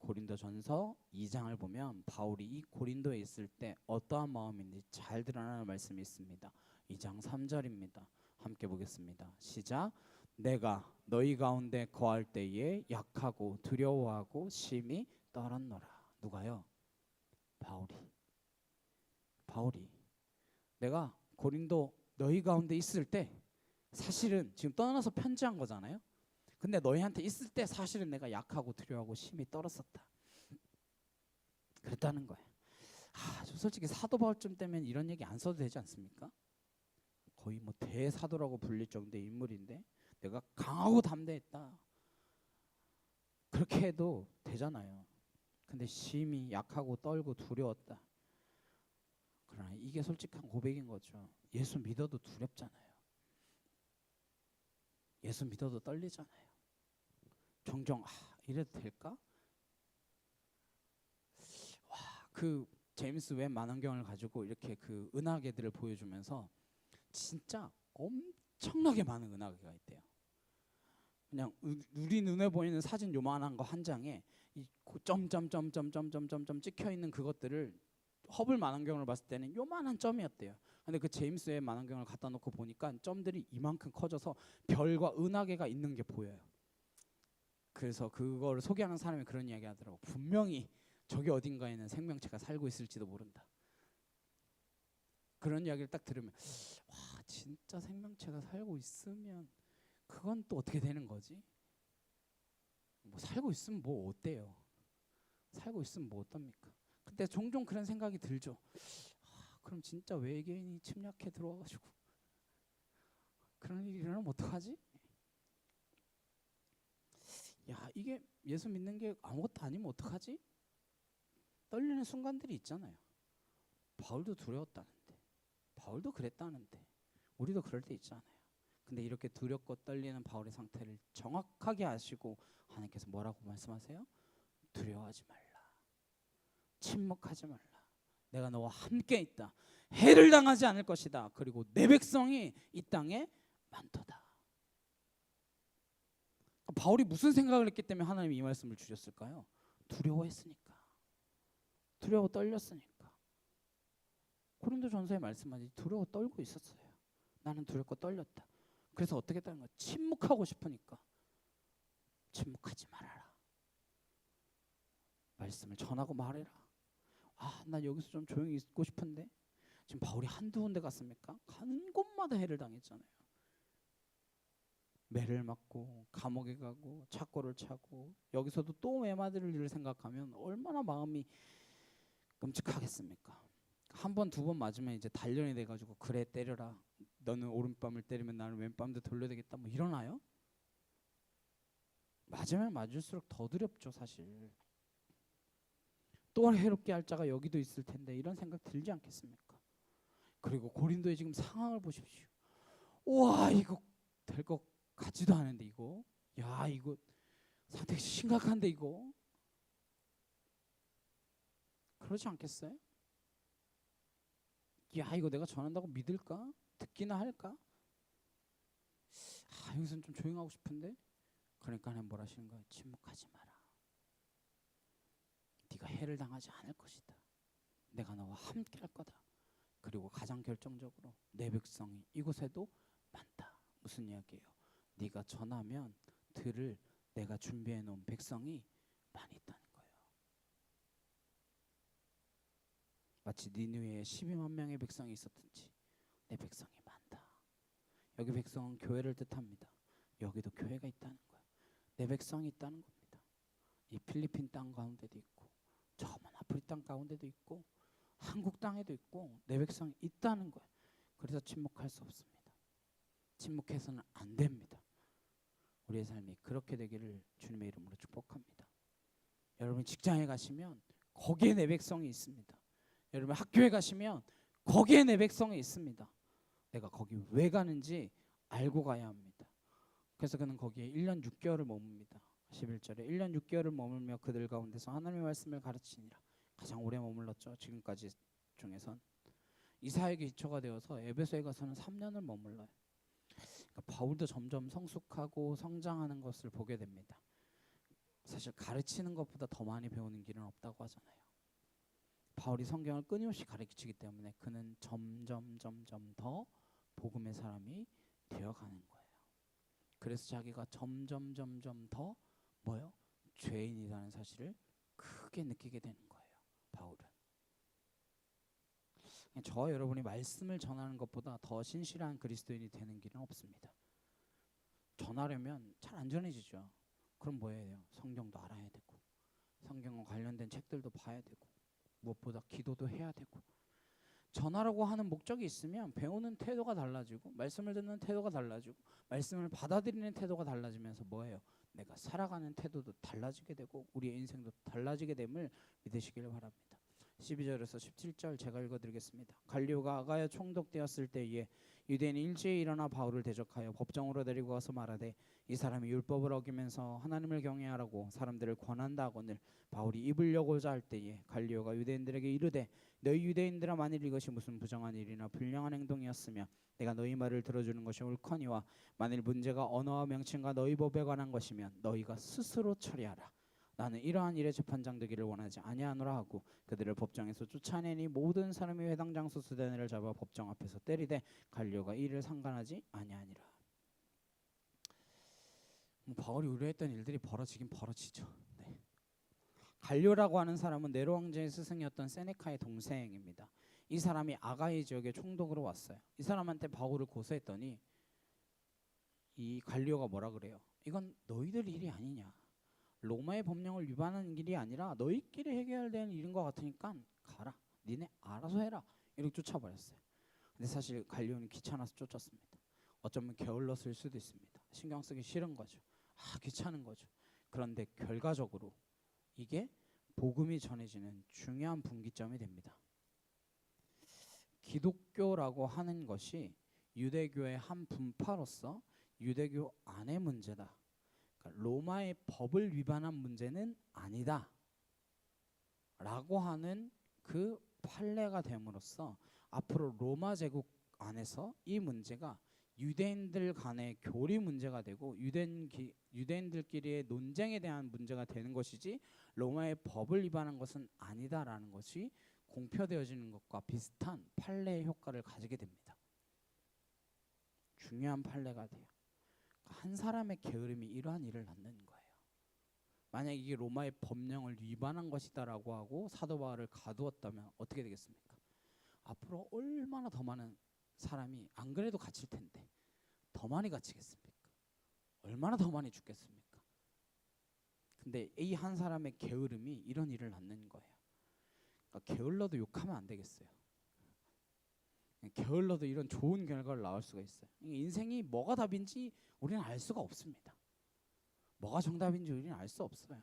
고린도전서 2장을 보면 바울이 이 고린도에 있을 때 어떠한 마음인지 잘 드러나는 말씀이 있습니다. 2장 3절입니다. 함께 보겠습니다. 시작. 내가 너희 가운데 거할 때에 약하고 두려워하고 심히 떨었노라. 누가요? 바울이 내가 고린도 너희 가운데 있을 때 사실은 지금 떠나서 편지한 거잖아요. 근데 너희한테 있을 때 사실은 내가 약하고 두려워하고 심히 떨었었다. 그랬다는 거예요. 저 솔직히 사도 바울쯤 되면 이런 얘기 안 써도 되지 않습니까? 거의 뭐 대사도라고 불릴 정도의 인물인데 내가 강하고 담대했다. 그렇게 해도 되잖아요. 근데 심히 약하고 떨고 두려웠다. 그러나 이게 솔직한 고백인 거죠. 예수 믿어도 두렵잖아요. 예수 믿어도 떨리잖아요. 종종 이래도 될까? 그 제임스 웹 만원경을 가지고 이렇게 그 은하계들을 보여주면서 진짜 엄청나게 많은 은하계가 있대요. 그냥 우리 눈에 보이는 사진 요만한 거 한 장에 이 점점점점점점점점 찍혀 있는 그것들을 허블 만원경을 봤을 때는 요만한 점이었대요. 근데 그 제임스 웹 만원경을 갖다 놓고 보니까 점들이 이만큼 커져서 별과 은하계가 있는 게 보여요. 그래서 그걸 소개하는 사람이 그런 이야기 하더라고. 분명히 저기 어딘가에는 생명체가 살고 있을지도 모른다. 그런 이야기를 딱 들으면 와, 진짜 생명체가 살고 있으면 그건 또 어떻게 되는 거지? 뭐 살고 있으면 뭐 어때요? 살고 있으면 뭐 어떻습니까? 그때 종종 그런 생각이 들죠. 그럼 진짜 외계인이 침략해 들어와가지고 그런 일이 일어나면 어떡하지? 야, 이게 예수 믿는 게 아무것도 아니면 어떡하지? 떨리는 순간들이 있잖아요. 바울도 두려웠다는데, 바울도 그랬다는데, 우리도 그럴 때 있잖아요. 근데 이렇게 두렵고 떨리는 바울의 상태를 정확하게 아시고 하나님께서 뭐라고 말씀하세요? 두려워하지 말라, 침묵하지 말라, 내가 너와 함께 있다, 해를 당하지 않을 것이다, 그리고 내 백성이 이 땅에 많도다. 바울이 무슨 생각을 했기 때문에 하나님이 이 말씀을 주셨을까요? 두려워했으니까, 두려워 떨렸으니까. 고린도전서에 말씀하지 두려워 떨고 있었어요. 나는 두렵고 떨렸다. 그래서 어떻게 했다는 거야? 침묵하고 싶으니까 침묵하지 말아라. 말씀을 전하고 말해라. 나 여기서 좀 조용히 있고 싶은데. 지금 바울이 한두 군데 갔습니까? 가는 곳마다 해를 당했잖아요. 매를 맞고 감옥에 가고 착고를 차고, 여기서도 또 매 맞을 일을 생각하면 얼마나 마음이 끔찍하겠습니까? 한 번, 두 번 맞으면 이제 단련이 돼가지고 그래 때려라, 너는 오른밤을 때리면 나는 왼밤도 돌려야 되겠다, 뭐 이러나요? 맞으면 맞을수록 더 두렵죠 사실. 또 해롭게 할 자가 여기도 있을 텐데 이런 생각 들지 않겠습니까? 그리고 고린도의 지금 상황을 보십시오. 우와, 이거 될 것 같지도 않은데, 이거 야, 이거 상당히 심각한데, 이거 그렇지 않겠어요? 야, 이거 내가 전한다고 믿을까? 듣기나 할까? 여기서는 좀 조용하고 싶은데. 그러니까 하나님 뭐라 하시는 거예요? 침묵하지 마라. 네가 해를 당하지 않을 것이다. 내가 너와 함께 할 거다. 그리고 가장 결정적으로 내 백성이 이곳에도 많다. 무슨 이야기예요? 네가 전하면 들을 내가 준비해 놓은 백성이 많이 있다는 거예요. 마치 니느웨에 12만 명의 백성이 있었든지 내 백성이 많다. 여기 백성은 교회를 뜻합니다. 여기도 교회가 있다는 거예요. 내 백성이 있다는 겁니다. 이 필리핀 땅 가운데도 있고 저 먼 아프리 땅 가운데도 있고 한국 땅에도 있고 내 백성이 있다는 거예요. 그래서 침묵할 수 없습니다. 침묵해서는 안 됩니다. 우리의 삶이 그렇게 되기를 주님의 이름으로 축복합니다. 여러분 직장에 가시면 거기에 내 백성이 있습니다. 여러분 학교에 가시면 거기에 내 백성이 있습니다. 내가 거기 왜 가는지 알고 가야 합니다. 그래서 그는 거기에 1년 6개월을 머뭅니다. 11절에 1년 6개월을 머물며 그들 가운데서 하나님의 말씀을 가르치니라. 가장 오래 머물렀죠. 지금까지 중에선. 이사야에게 기초가 되어서 에베소에 가서는 3년을 머물러요. 그러니까 바울도 점점 성숙하고 성장하는 것을 보게 됩니다. 사실 가르치는 것보다 더 많이 배우는 길은 없다고 하잖아요. 바울이 성경을 끊임없이 가르치기 때문에 그는 점점 더 복음의 사람이 되어가는 거예요. 그래서 자기가 점점 더 뭐요? 죄인이라는 사실을 크게 느끼게 되는 거예요. 바울은. 저와 여러분이 말씀을 전하는 것보다 더 신실한 그리스도인이 되는 길은 없습니다. 전하려면 잘 안 전해지죠. 그럼 뭐 해야 돼요? 성경도 알아야 되고 성경과 관련된 책들도 봐야 되고 무엇보다 기도도 해야 되고. 전하라고 하는 목적이 있으면 배우는 태도가 달라지고 말씀을 듣는 태도가 달라지고 말씀을 받아들이는 태도가 달라지면서 뭐예요? 내가 살아가는 태도도 달라지게 되고 우리의 인생도 달라지게 됨을 믿으시길 바랍니다. 12절에서 17절 제가 읽어드리겠습니다. 갈리오가 아가야 총독되었을 때에 유대인이 일제히 일어나 바울을 대적하여 법정으로 데리고 가서 말하되 이 사람이 율법을 어기면서 하나님을 경외하라고 사람들을 권한다 하거늘 바울이 입으려고자 할 때에 갈리오가 유대인들에게 이르되 너희 유대인들아 만일 이것이 무슨 부정한 일이나 불량한 행동이었으면 내가 너희 말을 들어주는 것이 옳거니와 만일 문제가 언어와 명칭과 너희 법에 관한 것이면 너희가 스스로 처리하라. 나는 이러한 일에 재판장되기를 원하지 아니하노라 하고 그들을 법정에서 쫓아내니 모든 사람이 회당 장수 수대네를 잡아 법정 앞에서 때리되 갈리오가 이를 상관하지 아니하니라. 바울이 우려했던 일들이 벌어지긴 벌어지죠. 네. 갈리오라고 하는 사람은 네로 왕제의 스승이었던 세네카의 동생입니다. 이 사람이 아가이 지역의 총독으로 왔어요. 이 사람한테 바울을 고소했더니 이 갈리오가 뭐라 그래요? 이건 너희들 일이 아니냐. 로마의 법령을 위반하는 일이 아니라 너희끼리 해결되는 일인 것 같으니까 가라. 니네 알아서 해라. 이렇게 쫓아버렸어요. 근데 사실 갈리오는 귀찮아서 쫓았습니다. 어쩌면 게을렀을 수도 있습니다. 신경 쓰기 싫은 거죠. 귀찮은 거죠. 그런데 결과적으로 이게 복음이 전해지는 중요한 분기점이 됩니다. 기독교라고 하는 것이 유대교의 한 분파로서 유대교 안의 문제다. 그러니까 로마의 법을 위반한 문제는 아니다 라고 하는 그 판례가 됨으로써 앞으로 로마 제국 안에서 이 문제가 유대인들 간의 교리 문제가 되고 유대인들끼리의 논쟁에 대한 문제가 되는 것이지 로마의 법을 위반한 것은 아니다라는 것이 공표되어지는 것과 비슷한 판례의 효과를 가지게 됩니다. 중요한 판례가 돼요. 한 사람의 게으름이 이러한 일을 낳는 거예요. 만약 이게 로마의 법령을 위반한 것이다라고 하고 사도 바울을 가두었다면 어떻게 되겠습니까? 앞으로 얼마나 더 많은 사람이 안 그래도 갇힐 텐데 더 많이 갇히겠습니까? 얼마나 더 많이 죽겠습니까? 근데 이 한 사람의 게으름이 이런 일을 낳는 거예요. 그러니까 게을러도 욕하면 안 되겠어요. 게을러도 이런 좋은 결과를 낳을 수가 있어요. 인생이 뭐가 답인지 우리는 알 수가 없습니다. 뭐가 정답인지 우리는 알 수 없어요.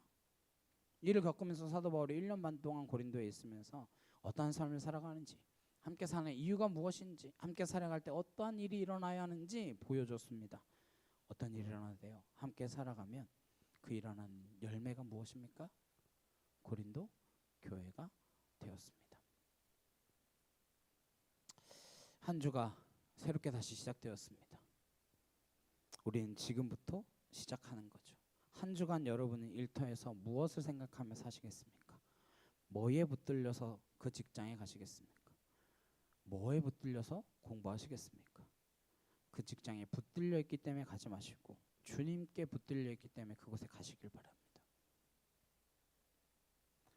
이를 겪으면서 사도 바울이 1년 반 동안 고린도에 있으면서 어떠한 삶을 살아가는지, 함께 사는 이유가 무엇인지, 함께 살아갈 때 어떠한 일이 일어나야 하는지 보여줬습니다. 어떤 일이 일어나대요? 함께 살아가면 그 일어난 열매가 무엇입니까? 고린도 교회가 되었습니다. 한 주가 새롭게 다시 시작되었습니다. 우리는 지금부터 시작하는 거죠. 한 주간 여러분은 일터에서 무엇을 생각하며 사시겠습니까? 뭐에 붙들려서 그 직장에 가시겠습니까? 뭐에 붙들려서 공부하시겠습니까? 그 직장에 붙들려 있기 때문에 가지 마시고 주님께 붙들려 있기 때문에 그곳에 가시길 바랍니다.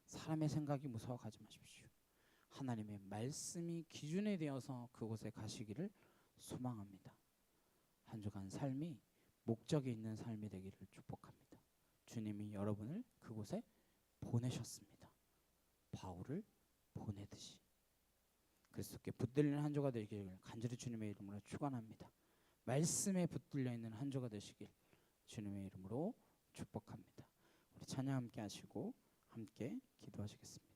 사람의 생각이 무서워 가지 마십시오. 하나님의 말씀이 기준이 되어서 그곳에 가시기를 소망합니다. 한 주간 삶이 목적이 있는 삶이 되기를 축복합니다. 주님이 여러분을 그곳에 보내셨습니다. 바울을 보내듯이 그리스도께 붙들리는 한 주가 되기를 간절히 주님의 이름으로 축원합니다. 말씀에 붙들려 있는 한 주가 되시길 주님의 이름으로 축복합니다. 우리 찬양 함께 하시고 함께 기도하시겠습니다.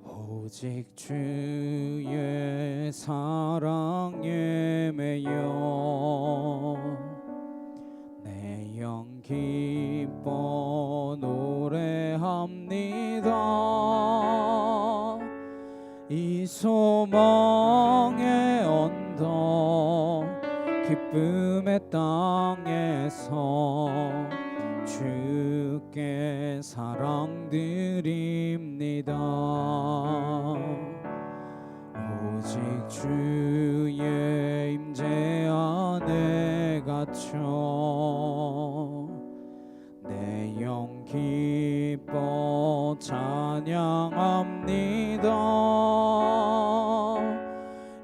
오직 주의 사랑에 매여 내 영 기뻐 노래합니다. 이 소망의 언덕 기쁨의 땅에서 주께 사랑드립니다. 오직 주의 임재 안에 갇혀 내 영 기뻐 찬양합니다.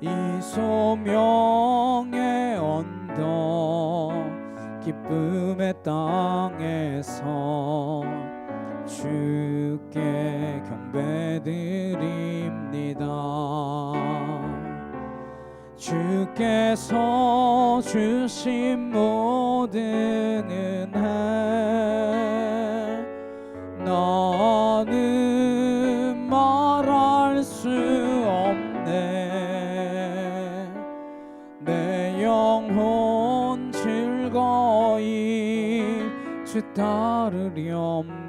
이 소명의 언덕 기쁨의 땅에서 주께 경배드립니다. 주께서 주신 모든 은혜 나는 말할 수 없네. 내 영혼 즐거이 주 따르렵니다.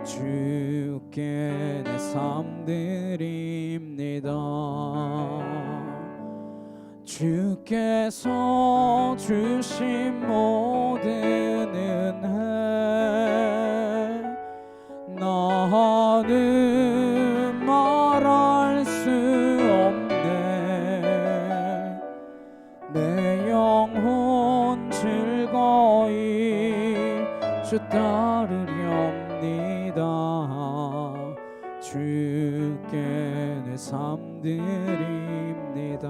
주께 내 삶 드립니다. 주께서 주신 모든 은혜 나는 말할 수 없네. 내 영혼 즐거이 주 따르렵니다. 주께 내 삶 드립니다.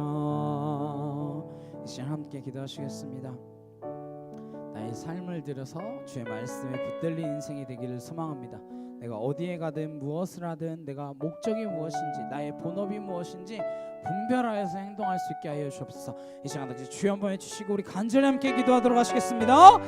이 시간 함께 기도하시겠습니다. 나의 삶을 들여서 주의 말씀에 붙들린 인생이 되기를 소망합니다. 내가 어디에 가든 무엇을 하든 내가 목적이 무엇인지 나의 본업이 무엇인지 분별하여서 행동할 수 있게 하여 주옵소서. 이 시간 같이 주여 한번 해주시고 우리 간절히 함께 기도하도록 하시겠습니다.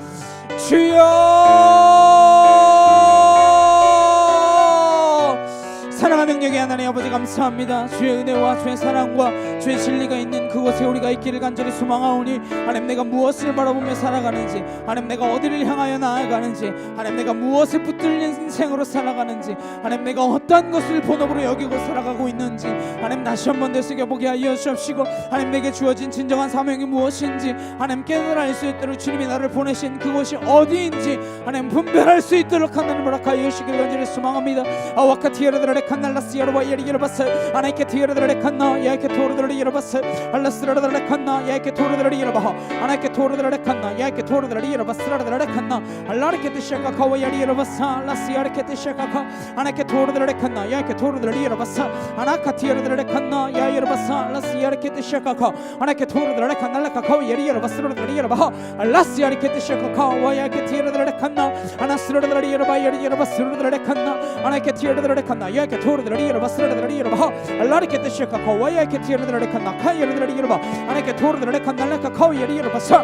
주여! 사랑하는 능력의 하나님 아버지 감사합니다. 주의 은혜와 주의 사랑과 주의 진리가 있는 그곳에 우리가 있기를 간절히 소망하오니 하나님 내가 무엇을 바라보며 살아가는지 하나님 내가 어디를 향하여 나아가는지 하나님 내가 무엇을 붙들린 인생으로 살아가는지 하나님 내가 어떤 것을 본업으로 여기고 살아가고 있는지 하나님 다시 한번 되새겨보게 하여 주옵시고 하나님 내게 주어진 진정한 사명이 무엇인지 하나님 깨달아 알 수 있도록 주님이 나를 보내신 그곳이 어디인지 하나님 분별할 수 있도록 하나님 허락하여 주시길 간절히 소망합니다. 아와카티에르드라레 칸날라스야로와 예리게르바스 아나이케 티에르드라레 칸나 야이케 토르드라레 예르바스 알라스라르드라레 칸나 야이케 토르드라레 예르바하 아나이케 토르드라레 칸나 야이케 토르드라레 예르바스라르드라레 칸나 알라리케 티샤카카와 야리예르바스 알라스야리케 티샤카카 아나이케 토르드라레 칸나 야이케 토르드라레 예르바스 아나카티에르드라레 칸나 야이예르바스 알라스야리케 티샤카카 아나이케 토르드라레 칸날라카카와 예리예르바스라르드라레 예르바하 알라스야리케 티샤카카와 야이케 티에르드라레 칸나 아나스라르드라레 예르바 야리예르바스라르드라레 칸나 아나이케 티에르드라레 칸나 야이케 토르드라레 예르바스라르드라레 예르바하 알라리케 티샤카카와 야이케 티에르드라레 칸나 카이에르드라레 예르바 아나이케 토르드라레 칸날라카카와 예리예르바스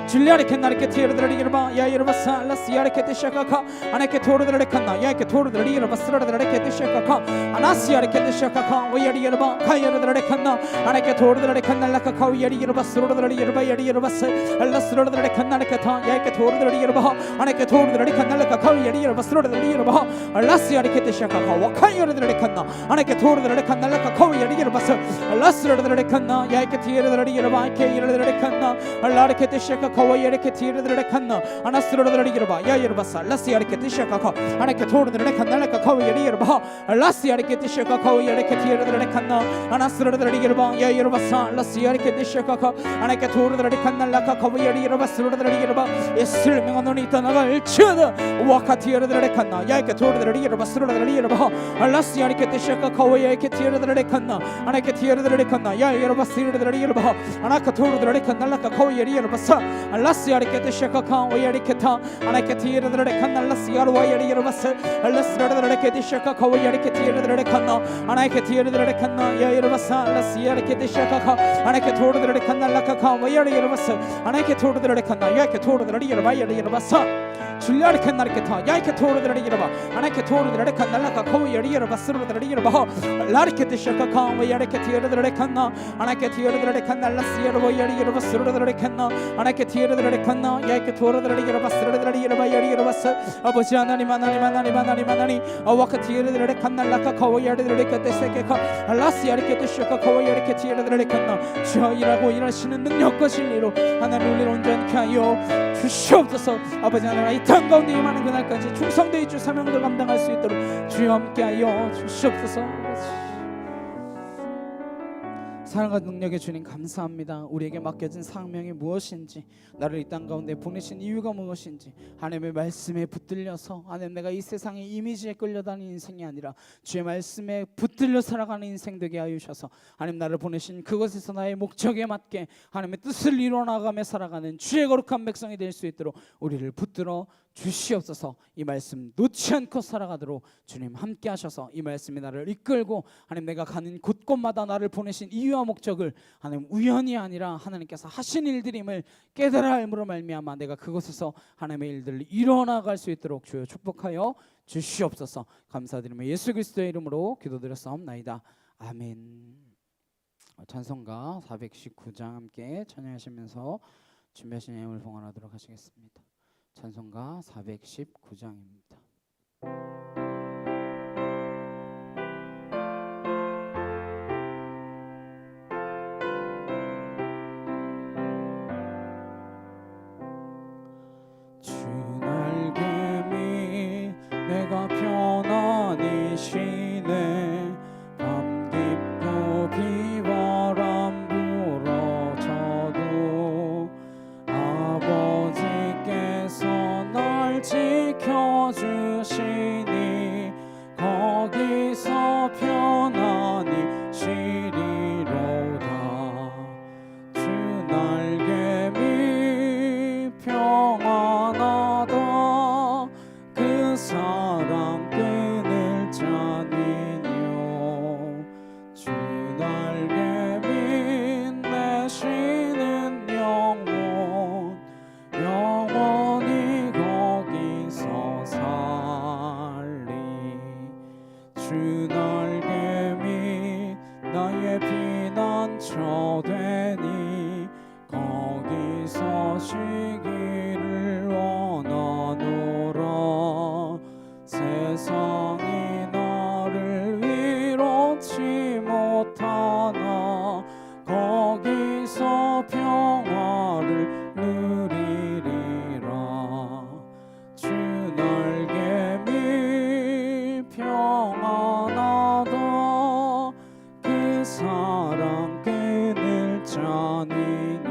줄리아리케 나리케 티에르드라레 예르바 야이예르바스 알라스야리케 티샤카카 아나이케 토르드라레 칸나 야이케 토르드라레 예르바스라르드라레 티샤카카 아나스야리케 티샤카카 와야리예르바 카이에르드라레 칸나 아나이케 토르드라레 칸날라카카 와야리예르바스라르드라레 예르바 야리예르바스 알라스라르드라레 칸나리케타 야이케 토르드라레 예르바 아나이케 토르드라레 칸날라카카 와야리예르바스라르드라레 예르바 알라스야리케 티샤카카 와카이에르드라레 칸나 아나이케 토르드라레 칸날라카카 와야리예르바스 알라스라르드라레 칸나 야이케 티에르드라레 예르바 케이에르드라레 칸나 알라리케 티샤카카 와야리케 티에르드라레 칸나 아나스라르드라레 예르바 야이예르바스 알라스야리케 티샤카카 아나이케 토르드라레 칸날라카카 와야리예르바 알라스야리케 티샤카카 와야리케 티에르드라레 칸나 아나스라르드라레 예르바 야이예르바스 알라스야리케 티샤카카 아나이케 토르드라레 칸날라카카 와야리예르바스라르드라레 예르바 예수를 명하노니 떠나갈지어다 와카티에르드라레 칸나 야이케 토르드라레 예르바스라르드라레 예르바 알라스야리케 티샤카카 와야리케 티에르드라레 칸나 아나이케 티에르드라레 칸나 야이예르바스라르드라레 예르바 아나카 토르드라레 칸날라카카 와야리예르바스 알라스야리케 티샤카카 와야리케타 아나이케 티에르드라레 칸날라스야로 와야리예르바스 알라스라르드라레 티샤카카 와야리케 티에르드라레 칸나 아나이케 티에르드라레 칸나 야이예르바스 알라스야리케 티샤카카 아나이케 토르드라레 칸날라카카 와야리예르바스 아나이케 토르드라레 칸나 야이케 토르드라레 예르바 야리예르바스 줄리아리케 나리케타 야이케 토르드라레 예르바 아나이케 토르드라레 칸날라카카 와야리예르바스라르드라레 예르바 라리케 티샤카카 와야리케 티에르드라레 칸나 아나이케 티에르드라레 칸날라스야로 와야리예르바스라르드라레 칸나 아나이케 티에르드라레 칸나 야이케 토르드라레 예르바스라르드라레 예르바 야리예르바스 아버지 하나님 하나님 하나님 하나님 하나님 아와카 티에르드라레 칸날라카카 와야리드라레 테세케카 알라스야리케 티샤카카 와야리케 티에르드라레 칸나 주여 일하고 일하시는 능력과 진리로 하나님 우리를 온전케 하여 주시옵소서. 아버지 하나님 이 땅 가운데 임하는 그날까지 충성되이 주 사명을 감당할 수 있도록 주여 함께하여 주시옵소서. 사랑과 능력의 주님 감사합니다. 우리에게 맡겨진 사명이 무엇인지, 나를 이 땅 가운데 보내신 이유가 무엇인지, 하나님의 말씀에 붙들려서, 하나님 내가 이 세상의 이미지에 끌려다니는 인생이 아니라 주의 말씀에 붙들려 살아가는 인생 되게 하여 주셔서, 하나님 나를 보내신 그곳에서 나의 목적에 맞게 하나님의 뜻을 이루어나가며 살아가는 주의 거룩한 백성이 될 수 있도록 우리를 붙들어 주시옵소서. 이 말씀 놓지 않고 살아가도록 주님 함께 하셔서 이 말씀이 나를 이끌고, 하나님 내가 가는 곳곳마다 나를 보내신 이유와 목적을 하나님 우연이 아니라 하나님께서 하신 일들임을 깨달아 알므로 말미암아 내가 그곳에서 하나님의 일들을 이뤄나갈 수 있도록 주여 축복하여 주시옵소서. 감사드리며 예수 그리스도의 이름으로 기도드렸사옵나이다. 아멘. 찬송가 419장 함께 찬양하시면서 준비하신 예물을 봉헌하도록 하시겠습니다. 찬송가 419장입니다. 주 날개미 내가 편안히 쉬네. 밤 깊고 비바람 불어쳐도 아버지께서 날 지켜주시니 거기서 편안히 쉬리로다. 주 날개미 평안하다. 그 사랑 끈을 짜니뇨. 주 날개미 내 쉬는 영혼 영원히 거기서 살리. 주 날개미 나의 피난처 되니 거기서 쉬기를 원하노라. 세상이 나를 위로치 못하나 거기서 평화를 누리리라. 주 날개미 평안하다. 그 사랑 끈을 짜니뇨.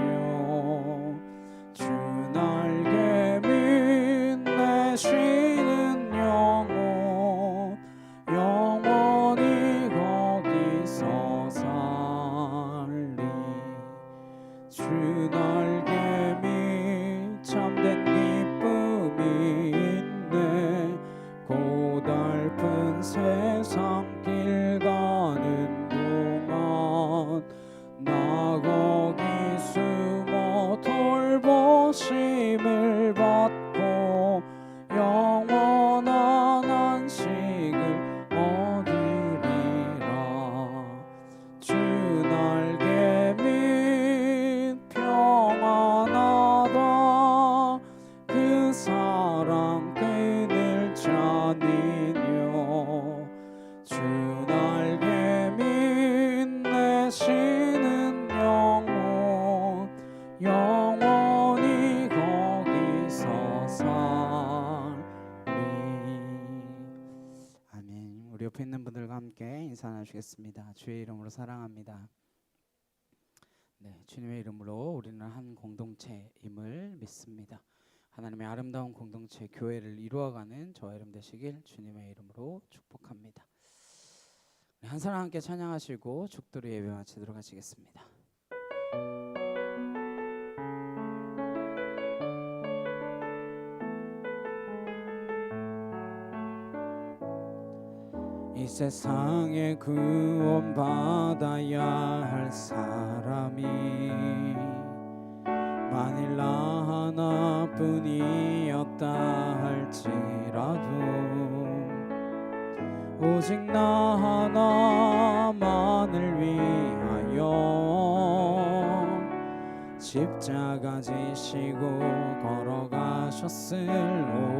주 날개미 내 쉬는 영혼 영원히 거기서 살리. 주 날개미 참된 기쁨이 있네. 고달픈 세상 길 가는 동안 나 거기 숨어 돌보심을 받고 영원한 안식을 얻으리라. 주 날개미 평안하다. 그 사랑 끈을 짜니뇨. 주 날개미 내 쉬는 영혼 영원히 거기서 살리. 아멘. 우리 옆에 있는 분들과 함께 인사 나누시겠습니다. 주의 이름으로 사랑합니다. 네, 주님의 이름으로 우리는 한 공동체임을 믿습니다. 하나님의 아름다운 공동체 교회를 이루어가는 저와 여러분 되시길 주님의 이름으로 축복합니다. 한 사람 함께 찬양하시고 죽도록 예배 마치도록 하시겠습니다. 이 세상에 구원받아야 할 사람이 만일 나 하나뿐이었다 할지라도 오직 나 하나만을 위하여 십자가 지시고 걸어가셨을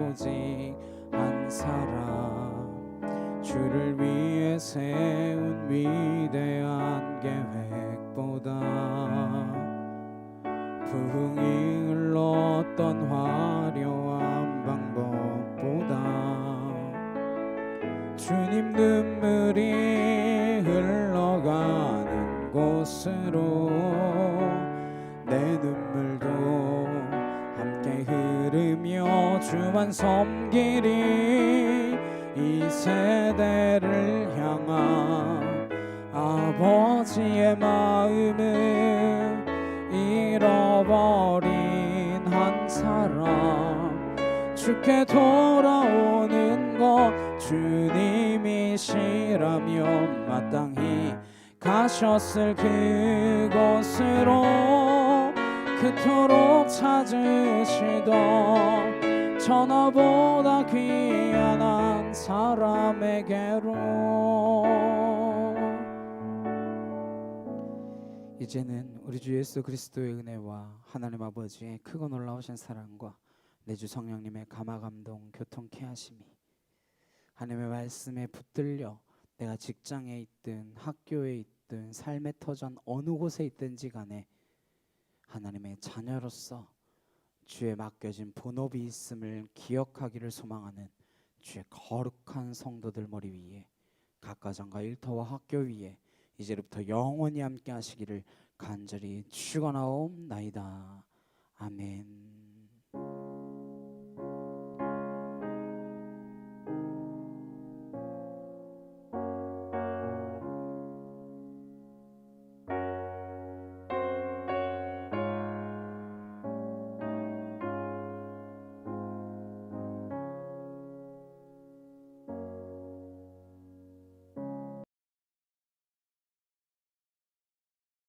오직 한 사람. 주를 위해 세운 위대한 계획보다 부흥이 흘렀던 화려한 방법보다 주님 눈물이 흘러가는 그곳으로 내 눈물도 함께 흐르며 주만 섬기리. 이 세대를 향한 아버지의 마음을 잃어버린 한 사람, 주께 돌아오는 것 주님이시라면 마땅히 가셨을 그곳으로 그토록 찾으시던 천하보다 귀한 한 사람에게로. 이제는 우리 주 예수 그리스도의 은혜와 하나님 아버지의 크고 놀라우신 사랑과 내 주 성령님의 감화감동 교통케 하심이 하나님의 말씀에 붙들려 내가 직장에 있든 학교에 있든 삶의 터전 어느 곳에 있든지 간에 하나님의 자녀로서 주에 맡겨진 본업이 있음을 기억하기를 소망하는 주의 거룩한 성도들 머리 위에 각 가정과 일터와 학교 위에 이제부터 영원히 함께 하시기를 간절히 축원하옵나이다. 아멘.